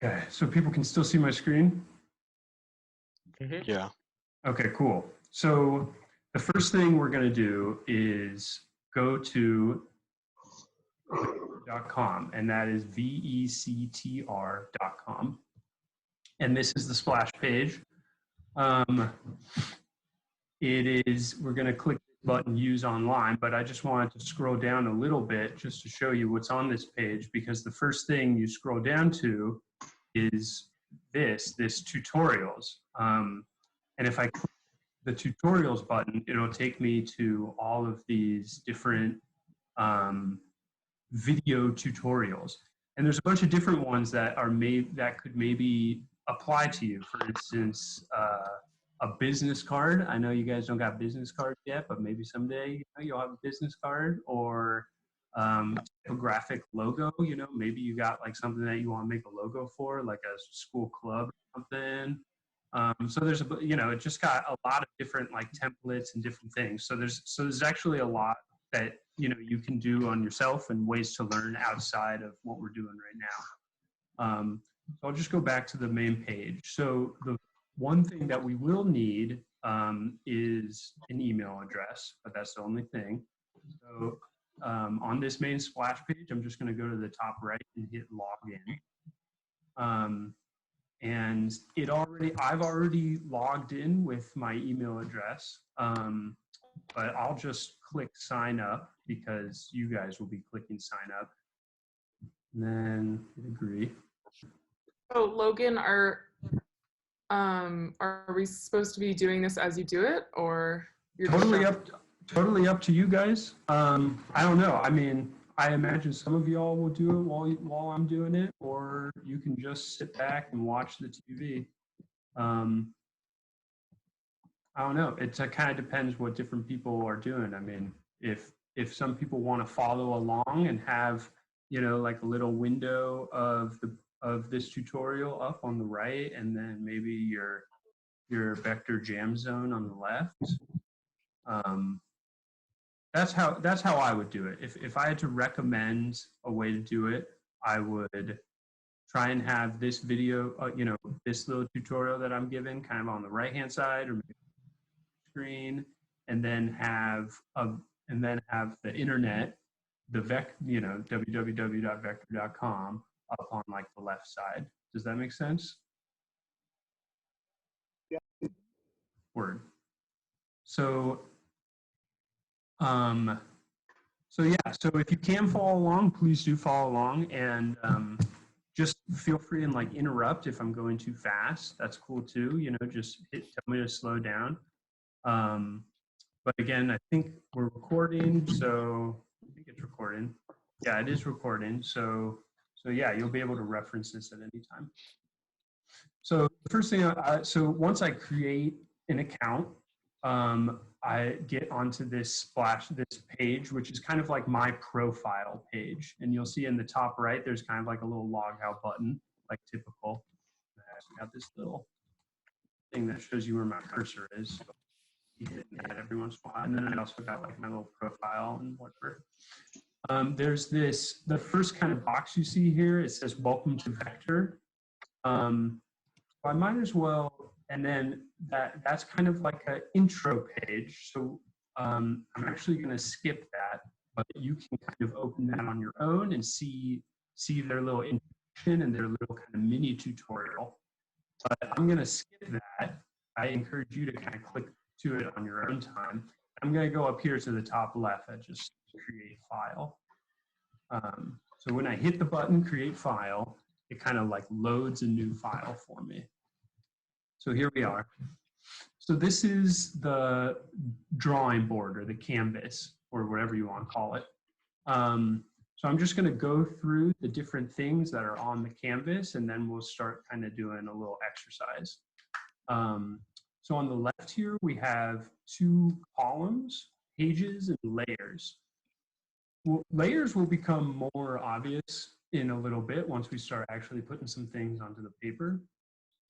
Okay, so people can still see my screen? Yeah. Okay, cool. So the first thing we're going to do is go to vectr.com, and that is vectr.com. And this is the splash page. We're going to click the button Use Online, but I just wanted to scroll down a little bit just to show you what's on this page, because the first thing you scroll down to is this tutorials. And if I click the tutorials button, it'll take me to all of these different video tutorials. And there's a bunch of different ones that are that could maybe apply to you. For instance, a business card. I know you guys don't got business cards yet, but maybe someday you'll have a business card, or typographic logo. Maybe you got like something that you want to make a logo for, like a school club or something. So there's it just got a lot of different like templates and different things. So there's actually a lot that you can do on yourself and ways to learn outside of what we're doing right now. So I'll just go back to the main page. So the one thing that we will need is an email address, but that's the only thing. So on this main splash page, I'm just going to go to the top right and hit login. And I've already logged in with my email address, but I'll just click sign up because you guys will be clicking sign up. And then agree. Oh, Logan, are we supposed to be doing this as you do it, or you're totally up to you guys? I don't know. I mean, I imagine some of y'all will do it while I'm doing it, or you can just sit back and watch the TV. I don't know. It kind of depends what different people are doing. I mean, if some people want to follow along and have like a little window of this tutorial up on the right, and then maybe your Vectr jam zone on the left. That's how I would do it. If I had to recommend a way to do it, I would try and have this video, this little tutorial that I'm giving kind of on the right-hand side or maybe screen, and then have the internet, the www.vectr.com up on like the left side. Does that make sense? Yeah. Word. So so if you can follow along, please do follow along, and just feel free and like interrupt if I'm going too fast. That's cool too. Just tell me to slow down. But again, I think we're recording, so I think it's recording. Yeah, it is recording. So yeah, you'll be able to reference this at any time. So the first thing, so once I create an account, I get onto this page, which is kind of like my profile page. And you'll see in the top right, there's kind of like a little log out button, like typical. I have this little thing that shows you where my cursor is. So you hit that every once in a while. And then I also got like my little profile and whatever. There's the first kind of box you see here, it says welcome to Vectr. I might as well, and then that's kind of like an intro page. So I'm actually going to skip that, but you can kind of open that on your own and see their little introduction and their little kind of mini tutorial. But I'm going to skip that. I encourage you to kind of click to it on your own time. I'm going to go up here to the top left and just create file. So when I hit the button create file, it kind of like loads a new file for me. So here we are. So this is the drawing board or the canvas or whatever you want to call it. So I'm just going to go through the different things that are on the canvas, and then we'll start kind of doing a little exercise. So on the left here, we have two columns, pages and layers. Well, layers will become more obvious in a little bit once we start actually putting some things onto the paper.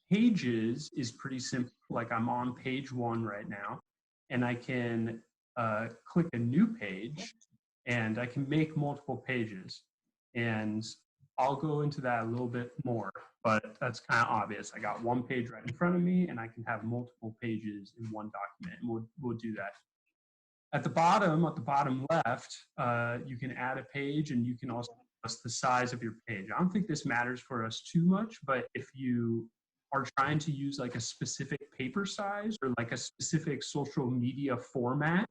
Pages is pretty simple. Like I'm on page 1 right now, and I can click a new page, and I can make multiple pages. And I'll go into that a little bit more, but that's kind of obvious. I got one page right in front of me, and I can have multiple pages in one document, and we'll do that. At the bottom left, you can add a page, and you can also adjust the size of your page. I don't think this matters for us too much, but if you are trying to use like a specific paper size or like a specific social media format,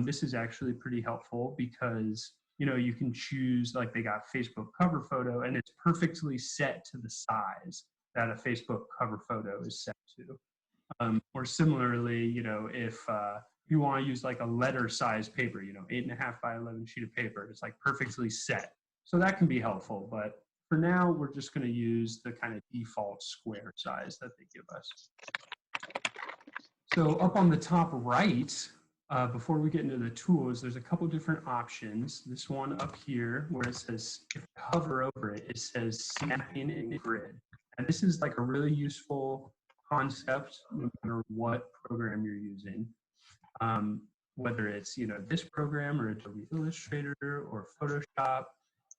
this is actually pretty helpful because, you know, you can choose, like they got Facebook cover photo, and it's perfectly set to the size that a Facebook cover photo is set to. Or similarly, you know, if you want to use like a letter size paper, you know, 8.5 by 11 sheet of paper, it's like perfectly set. So that can be helpful, but for now, we're just going to use the kind of default square size that they give us. So up on the top right, before we get into the tools, there's a couple different options. This one up here where it says, if I hover over it, it says snapping in grid. And this is like a really useful concept no matter what program you're using. Whether it's, you know, this program or Adobe Illustrator or Photoshop,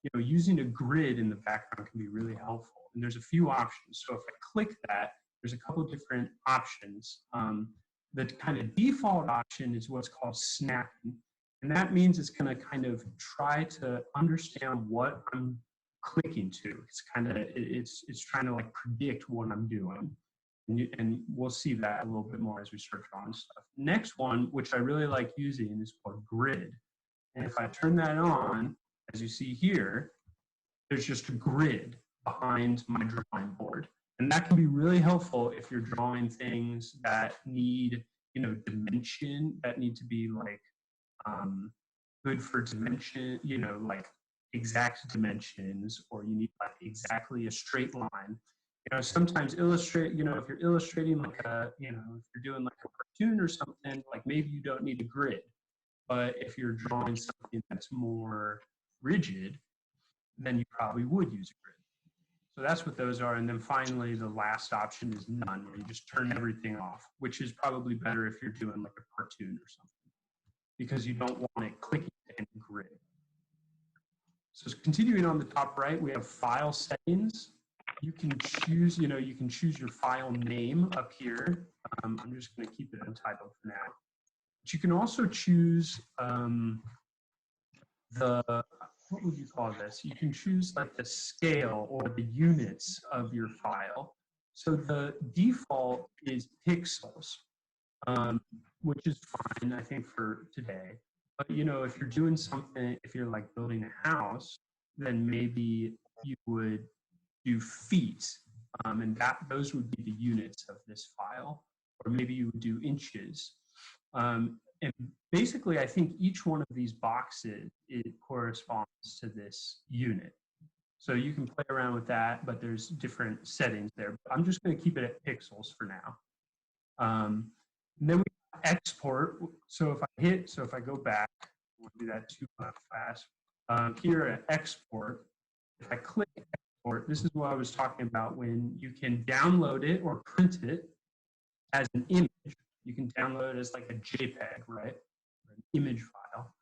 you know, using a grid in the background can be really helpful. And there's a few options. So if I click that, there's a couple different options. The kind of default option is what's called snapping. And that means it's going to kind of try to understand what I'm clicking to. It's kind of, it's trying to like predict what I'm doing. And we'll see that a little bit more as we start drawing stuff. Next one, which I really like using, is called grid. And if I turn that on, as you see here, there's just a grid behind my drawing board. And that can be really helpful if you're drawing things that need, you know, dimension, that need to be like good for dimension, you know, like exact dimensions, or you need like exactly a straight line. You know, sometimes illustrate, you know, if you're illustrating like a, you know, if you're doing like a cartoon or something, like maybe you don't need a grid. But if you're drawing something that's more rigid, then you probably would use a grid. So that's what those are. And then finally, the last option is none, where you just turn everything off, which is probably better if you're doing like a cartoon or something, because you don't want it clicking in a grid. So continuing on the top right, we have file settings. You can choose, you know, you can choose your file name up here. I'm just going to keep it untitled for now. But you can also choose what would you call this? You can choose like the scale or the units of your file. So the default is pixels, which is fine, I think, for today. But, you know, if you're doing something, if you're like building a house, then maybe you would do feet, and those would be the units of this file. Or maybe you would do inches. And basically, I think each one of these boxes, it corresponds to this unit. So you can play around with that, but there's different settings there. I'm just going to keep it at pixels for now. And then we export. So if I go back, I won't do that too fast. Here at export, if I click export, this is what I was talking about when you can download it or print it as an image. You can download it as like a JPEG, right? Or an image file.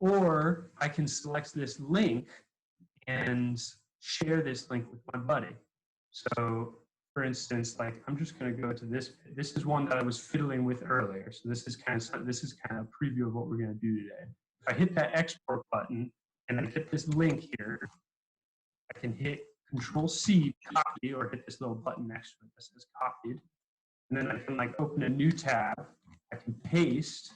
Or I can select this link and share this link with my buddy. So for instance, like I'm just going to go to this. This is one that I was fiddling with earlier. So this is kind of a preview of what we're going to do today. If I hit that export button and I hit this link here, I can hit Control-C, copy, or hit this little button next to it that says copied. And then I can like open a new tab, I can paste,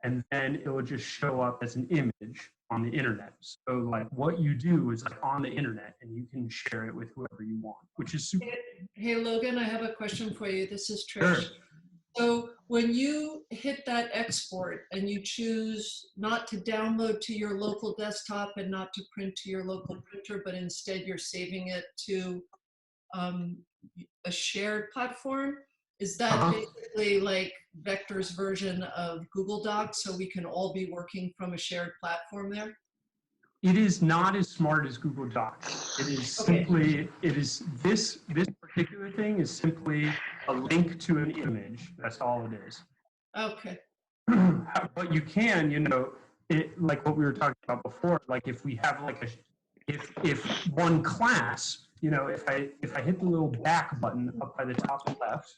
and then it will just show up as an image on the internet. So like what you do is like on the internet, and you can share it with whoever you want, which is super. Hey Logan, I have a question for you. This is Trish. Sure. So when you hit that export and you choose not to download to your local desktop and not to print to your local printer, but instead you're saving it to a shared platform, is that basically like Vectr's version of Google Docs, so we can all be working from a shared platform there? It is not as smart as Google Docs. It is simply, it is this particular thing is simply a link to an image. That's all it is. Okay. But you can, you know, like what we were talking about before, like if we have like if one class, you know, if I hit the little back button up by the top left,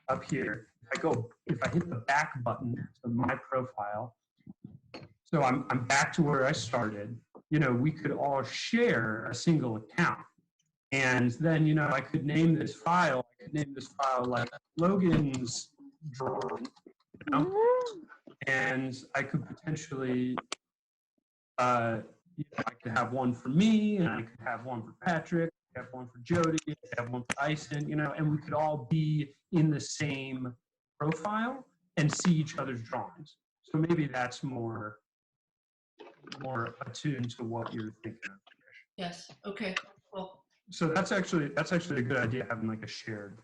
up here, if I hit the back button to my profile, so I'm back to where I started, you know, we could all share a single account. And then, you know, I could name this file like Logan's drawing, you know? And I could potentially, you know, I could have one for me, and I could have one for Patrick, I could have one for Jody, I could have one for Tyson, you know, and we could all be in the same profile and see each other's drawings. So maybe that's more attuned to what you're thinking of. Yes. Okay. Cool. So that's actually a good idea, having like a shared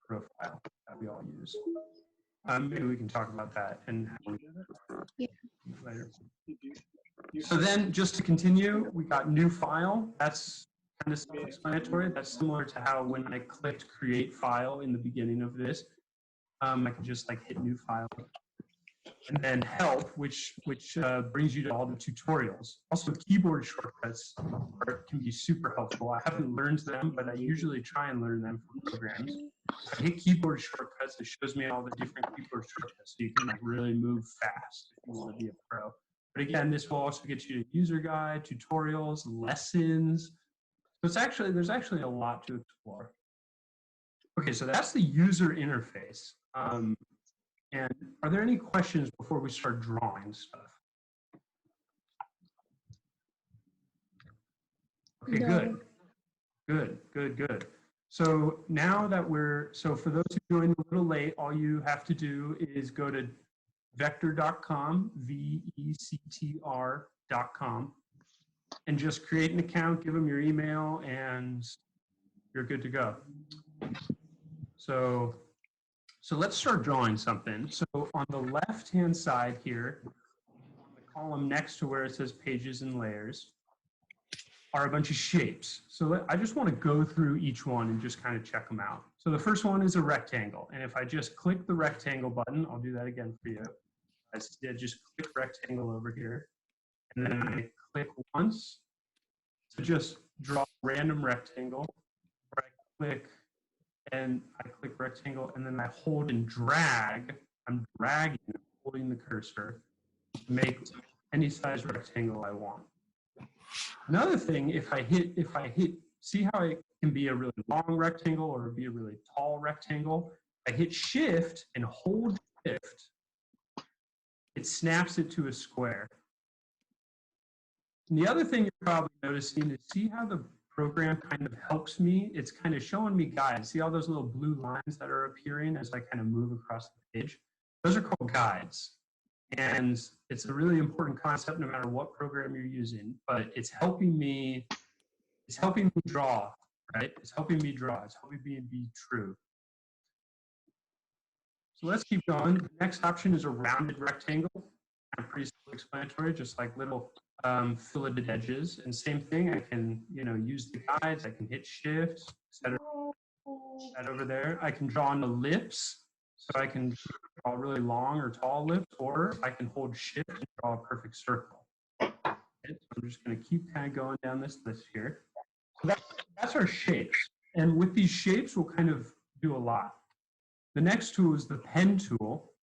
profile that we all use. Maybe we can talk about that and how we do that later. So then, just to continue, we got new file. That's kind of self-explanatory. That's similar to how when I clicked create file in the beginning of this, I could just like hit new file. And then help, which brings you to all the tutorials. Also, keyboard shortcuts can be super helpful. I haven't learned them, but I usually try and learn them from programs. If I hit keyboard shortcuts, it shows me all the different keyboard shortcuts, so you can like really move fast if you want to be a pro. But again, this will also get you to user guide, tutorials, lessons. So there's actually a lot to explore. Okay, so that's the user interface. And are there any questions before we start drawing stuff? Okay, good. So now that so for those who joined a little late, all you have to do is go to vectr.com, vectr.com, and just create an account, give them your email, and you're good to go. So let's start drawing something. So on the left-hand side here, on the column next to where it says pages and layers, are a bunch of shapes. So I just want to go through each one and just kind of check them out. So the first one is a rectangle. And if I just click the rectangle button, I'll do that again for you. I just click rectangle over here. And then I click once to just draw a random rectangle. Or I click rectangle, and then I hold and drag. I'm dragging, holding the cursor to make any size rectangle I want. Another thing, if I hit, see how it can be a really long rectangle or be a really tall rectangle? I hit shift and hold shift. It snaps it to a square. And the other thing you're probably noticing is see how the program kind of helps me. It's kind of showing me guides. See all those little blue lines that are appearing as I kind of move across the page? Those are called guides. And it's a really important concept no matter what program you're using, but it's helping me draw, right? It's helping me draw. It's helping me be true. So let's keep going. The next option is a rounded rectangle. Pretty self-explanatory, just like little filleted edges. And same thing, I can, you know, use the guides. I can hit shift, set it over there. I can draw an ellipse, so I can draw a really long or tall ellipse, or I can hold shift and draw a perfect circle. Okay, so I'm just going to keep kind of going down this list here. So that's our shapes. And with these shapes, we'll kind of do a lot. The next tool is the pen tool.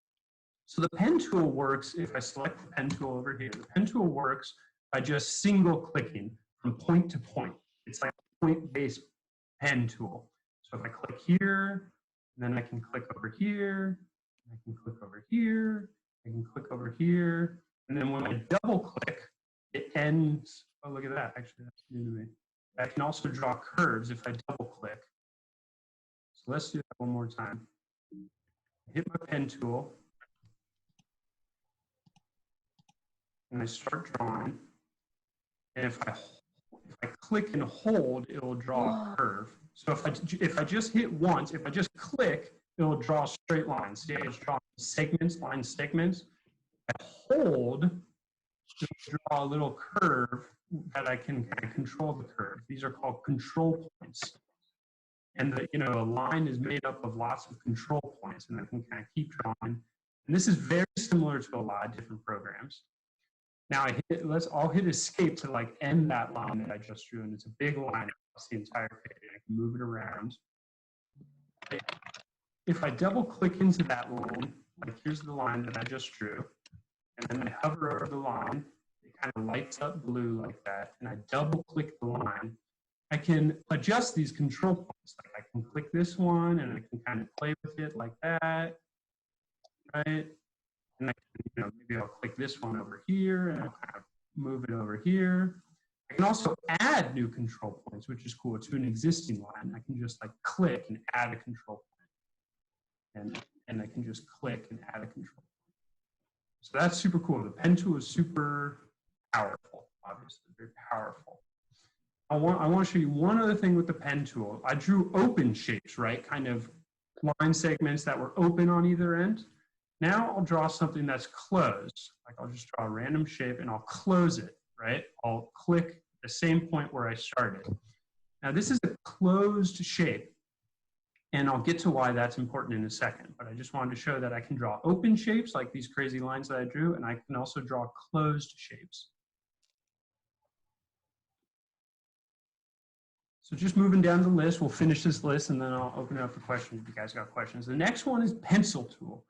So the pen tool works, if I select the pen tool over here, the pen tool works by just single clicking from point to point. It's like a point-based pen tool. So if I click here, then I can click over here, I can click over here, I can click over here, and then when I double click, it ends, oh look at that, actually that's new to me. I can also draw curves if I double click. So let's do that one more time. Hit my pen tool, and I start drawing. And if I click and hold, it will draw a curve. So if I just hit once, if I just click, it will draw straight lines. See, it's drawing segments, line segments. I hold, it will draw a little curve that I can kind of control the curve. These are called control points. And a line is made up of lots of control points, and I can kind of keep drawing. And this is very similar to a lot of different programs. Now I'll hit escape to like end that line that I just drew, and it's a big line across the entire page. I can move it around. If I double click into that line, like here's the line that I just drew, and then I hover over the line, it kind of lights up blue like that, and I double click the line, I can adjust these control points. Like I can click this one and I can kind of play with it like that, right? And I can, maybe I'll click this one over here and I'll kind of move it over here. I can also add new control points, which is cool, to an existing line. I can just like click and add a control point. And I can just click and add a control point. So that's super cool. The pen tool is super powerful, obviously, very powerful. I want to show you one other thing with the pen tool. I drew open shapes, right? Kind of line segments that were open on either end. Now I'll draw something that's closed. Like I'll just draw a random shape and I'll close it, right? I'll click the same point where I started. Now this is a closed shape, and I'll get to why that's important in a second, but I just wanted to show that I can draw open shapes like these crazy lines that I drew, and I can also draw closed shapes. So just moving down the list, we'll finish this list and then I'll open it up for questions if you guys got questions. The next one is pencil tool.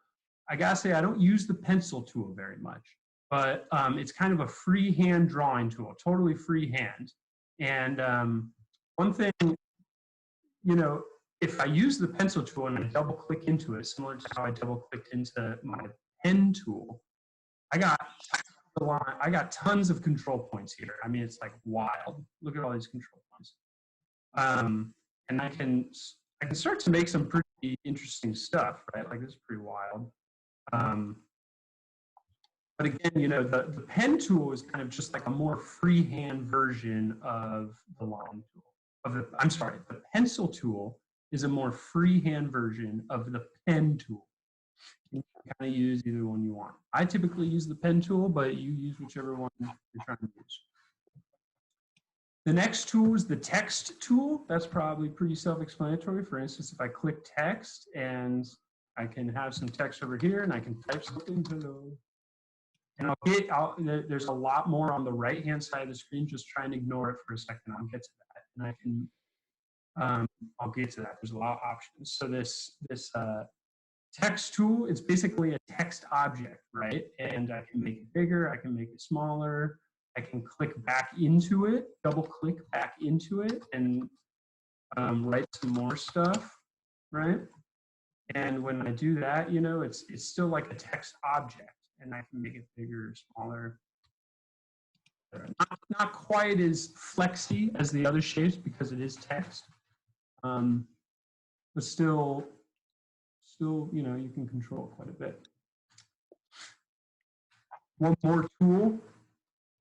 I gotta say, I don't use the pencil tool very much, but it's kind of a freehand drawing tool, totally freehand. And one thing, if I use the pencil tool and I double click into it, similar to how I double clicked into my pen tool, I got tons of control points here. I mean, it's like wild. Look at all these control points. And I can start to make some pretty interesting stuff, right? Like this is pretty wild. But again, the pen tool is kind of just like a more freehand version of the line tool. The pencil tool is a more freehand version of the pen tool. You can kind of use either one you want. I typically use the pen tool, but you use whichever one you're trying to use. The next tool is the text tool. That's probably pretty self-explanatory. For instance, if I click text and I can have some text over here and I can type something to, and there's a lot more on the right-hand side of the screen. Just try and ignore it for a second. I'll get to that. And I'll get to that. There's a lot of options. So this text tool, it's basically a text object, right? And I can make it bigger, I can make it smaller, I can click back into it, double click back into it, and write some more stuff, right? And when I do that, it's still like a text object, and I can make it bigger or smaller. Not quite as flexy as the other shapes because it is text, but still, you can control it quite a bit. One more tool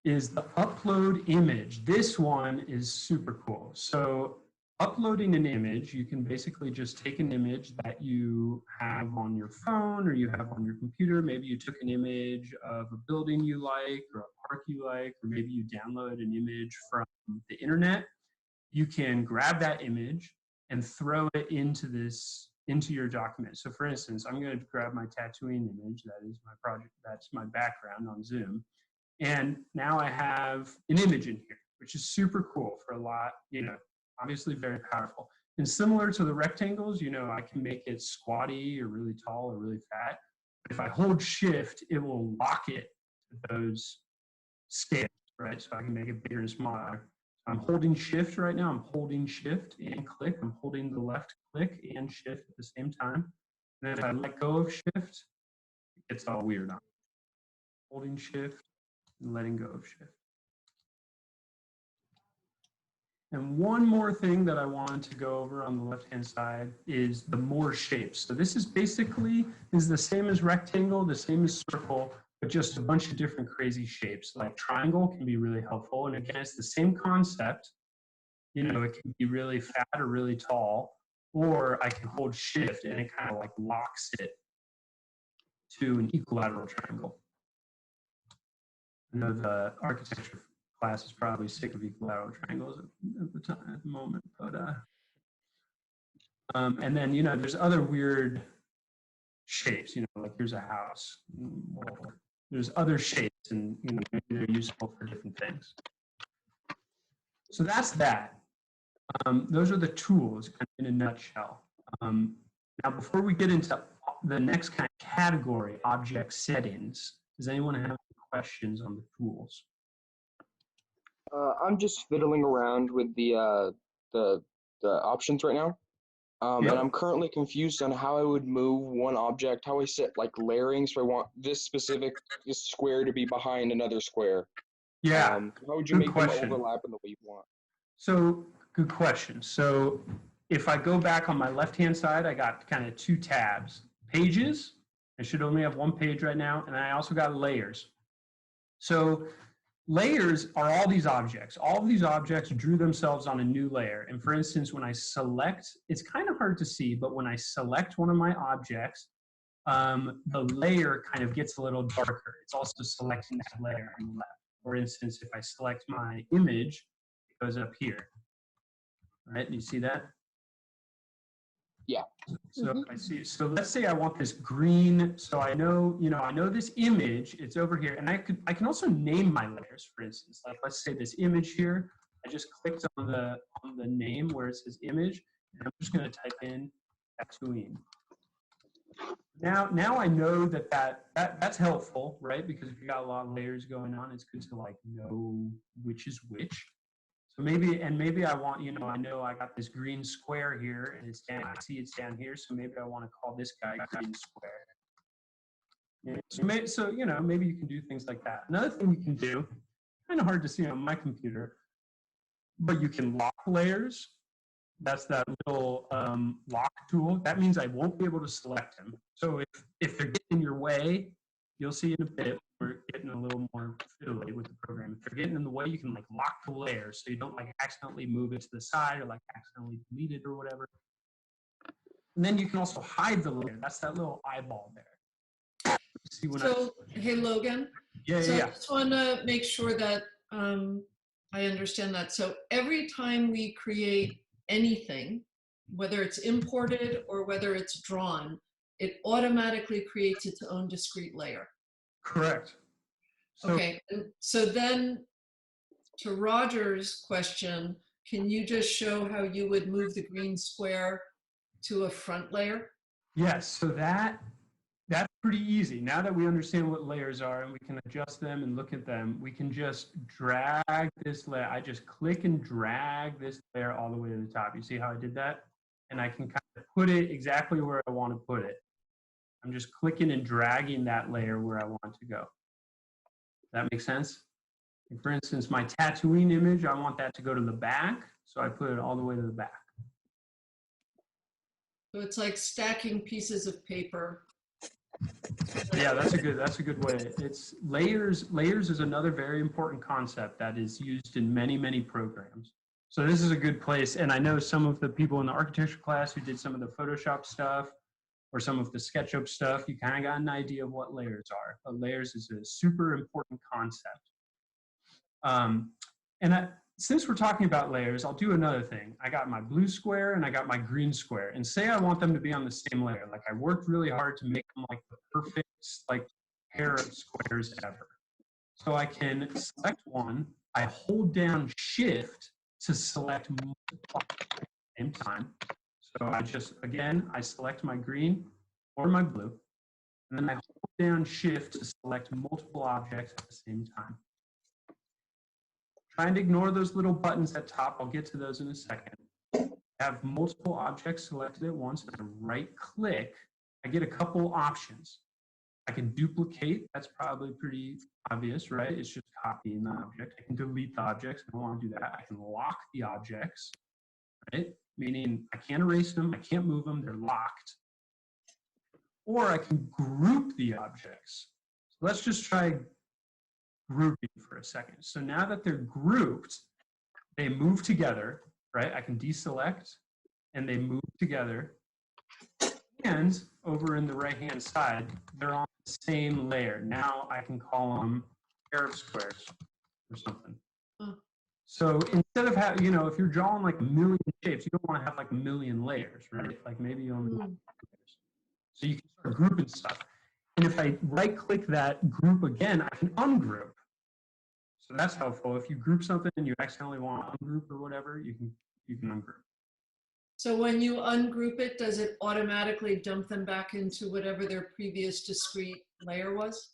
is the upload image. This one is super cool. So uploading an image, you can basically just take an image that you have on your phone or you have on your computer. Maybe you took an image of a building you like or a park you like, or maybe you download an image from the internet. You can grab that image and throw it into your document. So for instance, I'm going to grab my tattooing image. That is my project. That's my background on Zoom. And now I have an image in here, which is super cool for a lot, obviously very powerful. And similar to the rectangles, I can make it squatty or really tall or really fat. But if I hold shift, it will lock it to those scales, right? So I can make it bigger and smaller. I'm holding shift right now. I'm holding shift and click. I'm holding the left click and shift at the same time. And then if I let go of shift, it gets all weird on me. Holding shift and letting go of shift. And one more thing that I wanted to go over on the left-hand side is the more shapes. So this is basically the same as rectangle, the same as circle, but just a bunch of different crazy shapes. Like triangle can be really helpful. And again, it's the same concept. It can be really fat or really tall, or I can hold shift and it kind of like locks it to an equilateral triangle. I know the architecture class is probably sick of equilateral triangles at the moment, but and then there's other weird shapes. Like here's a house. Well, there's other shapes, and you know, maybe they're useful for different things. So that's that. Those are the tools kind of in a nutshell. Now, before we get into the next kind of category, object settings, does anyone have any questions on the tools? I'm just fiddling around with the options right now. Yep. And I'm currently confused on how I would move one object, how I set like layering, so I want this square to be behind another square. Yeah. How would you Good make question. them overlap in the way you want? So, good question. So, if I go back on my left-hand side, I got kind of two tabs. Pages, I should only have one page right now, and I also got layers. So, layers are all these objects. All of these objects drew themselves on a new layer. And for instance, when I select, it's kind of hard to see, but when I select one of my objects, the layer kind of gets a little darker. It's also selecting that layer on the left. For instance, if I select my image, it goes up here. Right? Do you see that? Yeah. So I see. So let's say I want this green. So I know, I know this image. It's over here, and I can also name my layers. For instance, like let's say this image here. I just clicked on the name where it says image, and I'm just going to type in Tatooine. Now I know that's helpful, right? Because if you got a lot of layers going on, it's good to like know which is which. So maybe I want, I know I got this green square here, and I see it's down here, so maybe I want to call this guy green square. Yeah, so maybe you can do things like that. Another thing you can do, kind of hard to see on my computer, but you can lock layers. That's that little lock tool. That means I won't be able to select them. So if they're getting in your way, you'll see in a bit, we're getting a little more fiddly with the program. If they're getting in the way, you can like lock the layer so you don't like accidentally move it to the side or like accidentally delete it or whatever. And then you can also hide the layer. That's that little eyeball there. See when hey, Logan. Yeah. I just want to make sure that I understand that. So every time we create anything, whether it's imported or whether it's drawn, it automatically creates its own discrete layer. Correct. So, okay, and so then to Roger's question, can you just show how you would move the green square to a front layer? Yes, so that's pretty easy. Now that we understand what layers are and we can adjust them and look at them, we can just drag this layer. I just click and drag this layer all the way to the top. You see how I did that? And I can kind of put it exactly where I want to put it. I'm just clicking and dragging that layer where I want to go. Does that make sense? And for instance, my Tatooine image, I want that to go to the back, so I put it all the way to the back. So it's like stacking pieces of paper. Yeah, that's a good way. It's layers. Layers is another very important concept that is used in many programs. So this is a good place, and I know some of the people in the architecture class who did some of the Photoshop stuff or some of the SketchUp stuff, you kind of got an idea of what layers are. But layers is a super important concept. Since we're talking about layers, I'll do another thing. I got my blue square and I got my green square. And say I want them to be on the same layer. Like I worked really hard to make them like the perfect like pair of squares ever. So I can select one. I hold down Shift to select multiple at the same time. So I select my green or my blue. And then I hold down Shift to select multiple objects at the same time. Try and ignore those little buttons at top. I'll get to those in a second. I have multiple objects selected at once, and I right click. I get a couple options. I can duplicate. That's probably pretty obvious, right? It's just copying the object. I can delete the objects. I don't want to do that. I can lock the objects, right? Meaning I can't erase them. I can't move them. They're locked. Or I can group the objects. So let's just try grouping for a second. So now that they're grouped, they move together, right? I can deselect and they move together. And over in the right-hand side, they're on the same layer. Now I can call them pair of squares or something. So instead of having, if you're drawing like a million shapes, you don't want to have like a million layers, right? Like maybe you only have layers. So you can start grouping stuff. And if I right-click that group again, I can ungroup. So that's helpful. If you group something and you accidentally want to ungroup or whatever, you can ungroup. So when you ungroup it, does it automatically dump them back into whatever their previous discrete layer was?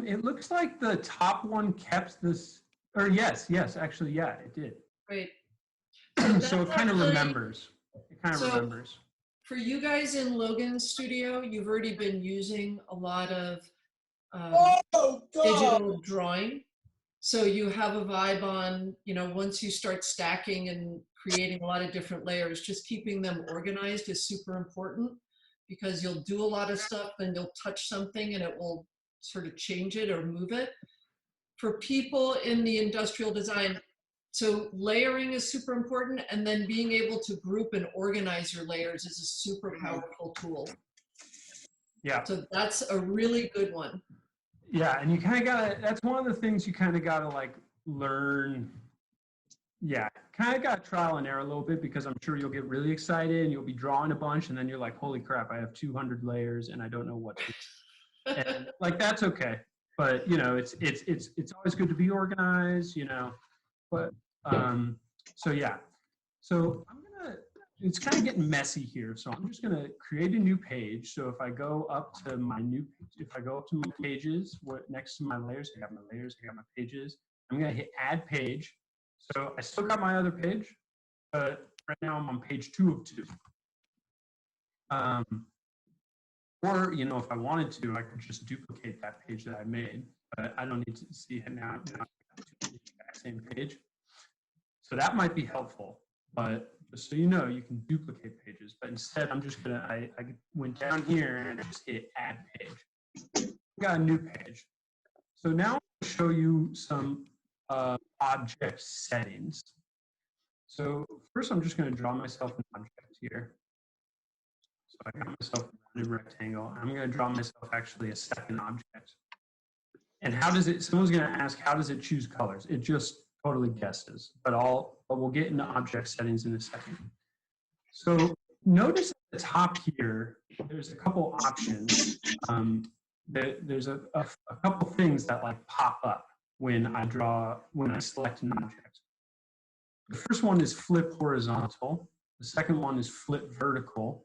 It looks like the top one kept this, or yes, actually, yeah, it did. Great. So it kind of actually, remembers. It kind of remembers. For you guys in Logan Studio, you've already been using a lot of digital drawing. So you have a vibe on, you know, once you start stacking and creating a lot of different layers, just keeping them organized is super important, because you'll do a lot of stuff and you'll touch something and it will sort of change it or move it. For people in the industrial design, so layering is super important, and then being able to group and organize your layers is a super powerful tool. Yeah. So that's a really good one. Yeah, and you kind of gotta, that's one of the things you kind of gotta like learn. Yeah, kind of got trial and error a little bit, because I'm sure you'll get really excited and you'll be drawing a bunch and then you're like, holy crap, I have 200 layers and I don't know what to do. And like, that's okay. But you know, it's always good to be organized, you know. But so yeah. So it's kind of getting messy here. So I'm just gonna create a new page. So if I go up to my pages, next to my layers, I got my layers, I got my pages. I'm gonna hit add page. So I still got my other page, but right now I'm on page 2 of 2. Or, you know, if I wanted to, I could just duplicate that page that I made, but I don't need to see it now. The exact same page. So that might be helpful, but just so you know, you can duplicate pages. But instead, I'm just gonna, I went down here and just hit add page. Got a new page. So now I'll show you some object settings. So first, I'm just going to draw myself an object here. So I got myself a rounded rectangle. I'm going to draw myself actually a second object. And how does it? Someone's going to ask, how does it choose colors? It just totally guesses. But we'll get into object settings in a second. So notice at the top here, there's a couple options. There's a couple things that like pop up when I select an object. The first one is flip horizontal. The second one is flip vertical.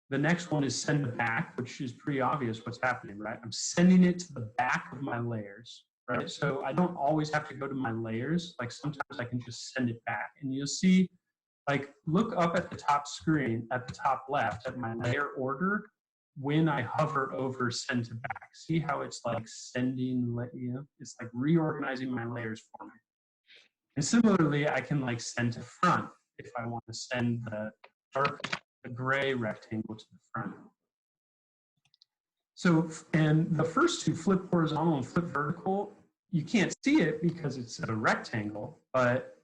The next one is send to back, which is pretty obvious what's happening, right? I'm sending it to the back of my layers, right? So I don't always have to go to my layers. Like sometimes I can just send it back. And you'll see, like, look up at the top screen, at the top left, at my layer order. When I hover over send to back, see how it's like sending, you know, it's like reorganizing my layers for me. And similarly, I can like send to front if I want to send the gray rectangle to the front. So, and the first two, flip horizontal and flip vertical, you can't see it because it's a rectangle, but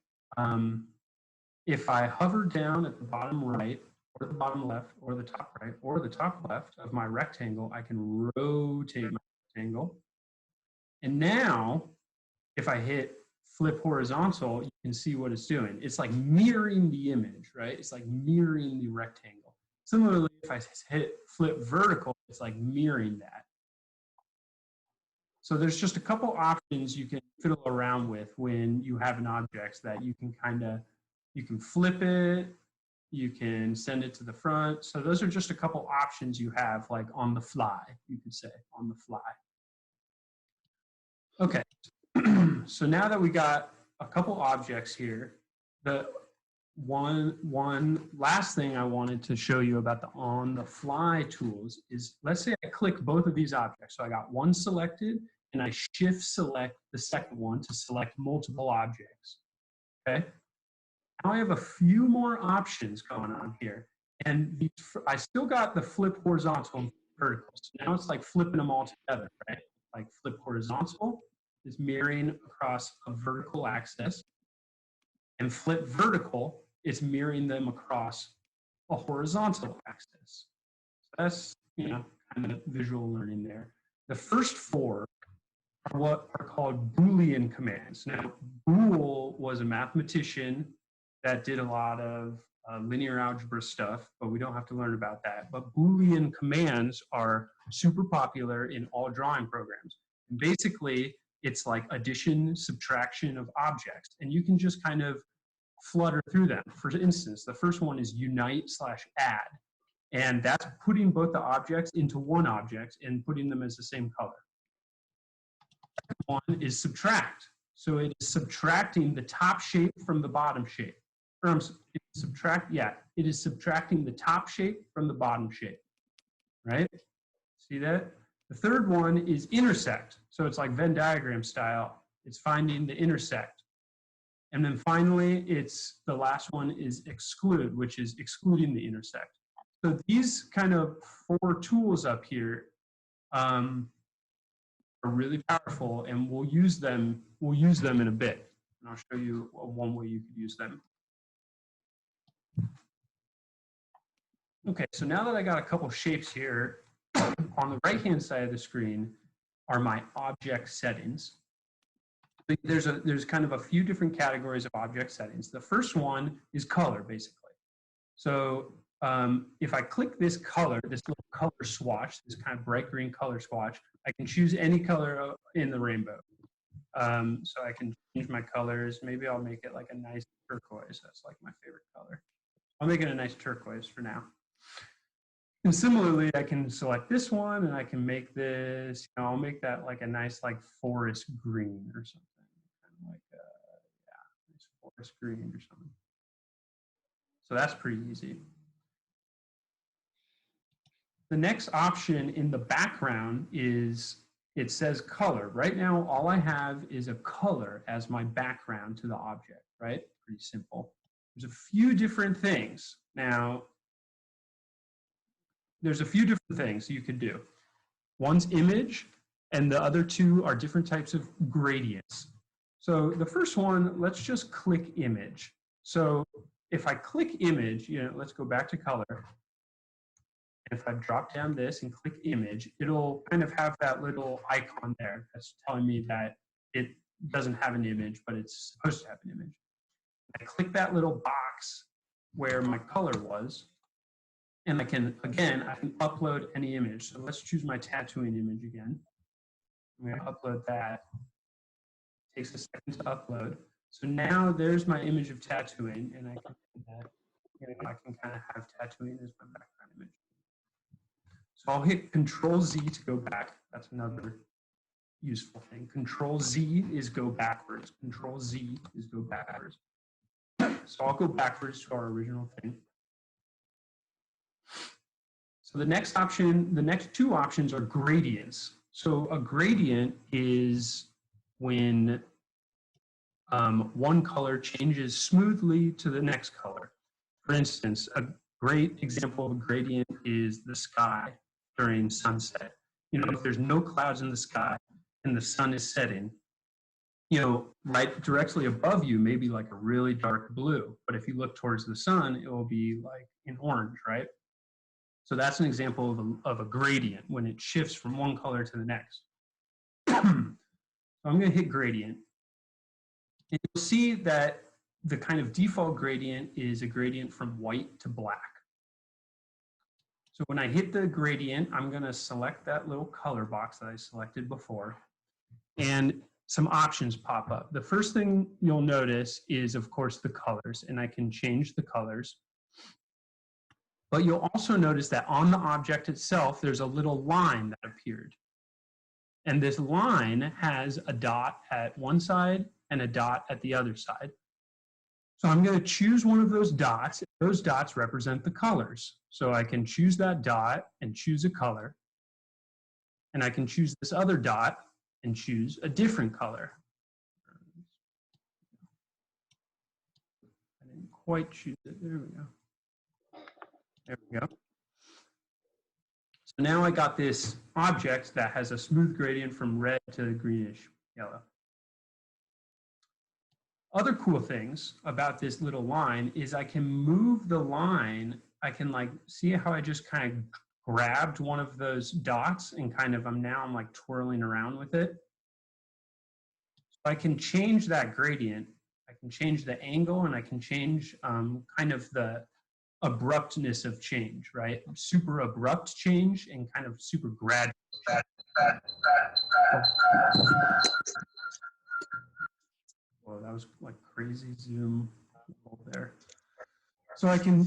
if I hover down at the bottom right, or the bottom left, or the top right, or the top left of my rectangle, I can rotate my rectangle. And now, if I hit flip horizontal, you can see what it's doing. It's like mirroring the image, right? It's like mirroring the rectangle. Similarly, if I hit flip vertical, it's like mirroring that. So there's just a couple options you can fiddle around with when you have an object that you can you can flip it, you can send it to the front. So those are just a couple options you have, like on the fly, you could say, on the fly. Okay, so now that we got a couple objects here, the one last thing I wanted to show you about the on the fly tools is, let's say I click both of these objects. So I got one selected and I shift select the second one to select multiple objects, okay? Now I have a few more options going on here. And I still got the flip horizontal and vertical. So now it's like flipping them all together, right? Like flip horizontal is mirroring across a vertical axis. And flip vertical is mirroring them across a horizontal axis. So that's, you know, kind of visual learning there. The first four are what are called Boolean commands. Now, Boole was a mathematician that did a lot of linear algebra stuff, but we don't have to learn about that. But Boolean commands are super popular in all drawing programs. And basically, it's like addition, subtraction of objects. And you can just kind of flutter through them. For instance, the first one is unite/add. And that's putting both the objects into one object and putting them as the same color. The second one is subtract. So it is subtracting the top shape from the bottom shape. Or it is subtracting the top shape from the bottom shape, right? See that? The third one is intersect. So it's like Venn diagram style. It's finding the intersect. And then finally, the last one is exclude, which is excluding the intersect. So these kind of 4 tools up here are really powerful, and we'll use them in a bit. And I'll show you one way you could use them. Okay, so now that I got a couple shapes here, on the right-hand side of the screen are my object settings. There's kind of a few different categories of object settings. The first one is color, basically. So if I click this color, this little color swatch, this kind of bright green color swatch, I can choose any color in the rainbow. So I can change my colors. Maybe I'll make it like a nice turquoise. That's like my favorite color. I'll make it a nice turquoise for now. And similarly, I can select this one and I can make this, I'll make that like a nice like forest green or something. Kind of like nice forest green or something. So that's pretty easy. The next option in the background is, it says color. Right now, all I have is a color as my background to the object, right? Pretty simple. There's a few different things. Now, there's a few different things you could do. One's image, and the other 2 are different types of gradients. So the first one, let's just click image. So if I click image, let's go back to color. If I drop down this and click image, it'll kind of have that little icon there that's telling me that it doesn't have an image, but it's supposed to have an image. I click that little box where my color was, and I can upload any image. So let's choose my tattooing image again. I'm going to upload that. It takes a second to upload. So now there's my image of tattooing, and I can do that. I can kind of have tattooing as my background image. So I'll hit Control-Z to go back. That's another useful thing. Control-Z is go backwards. Control-Z is go backwards. So I'll go backwards to our original thing. So the next 2 options are gradients. So a gradient is when one color changes smoothly to the next color. For instance, a great example of a gradient is the sky during sunset. If there's no clouds in the sky and the sun is setting, right directly above you may be like a really dark blue, but if you look towards the sun, it will be like in orange, right? So that's an example of a gradient when it shifts from one color to the next. So I'm going to hit gradient. And you'll see that the kind of default gradient is a gradient from white to black. So when I hit the gradient, I'm going to select that little color box that I selected before, and some options pop up. The first thing you'll notice is, of course, the colors, and I can change the colors. But you'll also notice that on the object itself, there's a little line that appeared. And this line has a dot at one side and a dot at the other side. So I'm going to choose one of those dots. Those dots represent the colors. So I can choose that dot and choose a color. And I can choose this other dot and choose a different color. I didn't quite choose it. There we go. There we go. So now I got this object that has a smooth gradient from red to greenish yellow. Other cool things about this little line is I can move the line. I can see how I just kind of grabbed one of those dots and I'm like twirling around with it. So I can change that gradient. I can change the angle, and I can change kind of the abruptness of change, right? Super abrupt change and kind of super gradual. Well, that was like crazy zoom there. So I can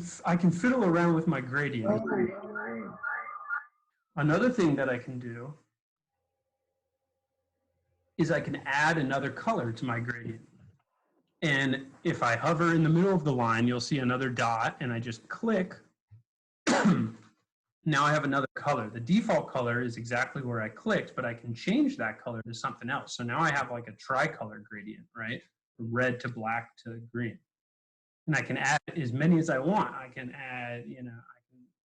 fiddle around with my gradient. Another thing that I can do is I can add another color to my gradient. And if I hover in the middle of the line, you'll see another dot, and I just click. Now I have another color. The default color is exactly where I clicked, but I can change that color to something else. So now I have like a tricolor gradient, right? Red to black to green. And I can add as many as I want. I can add, you know,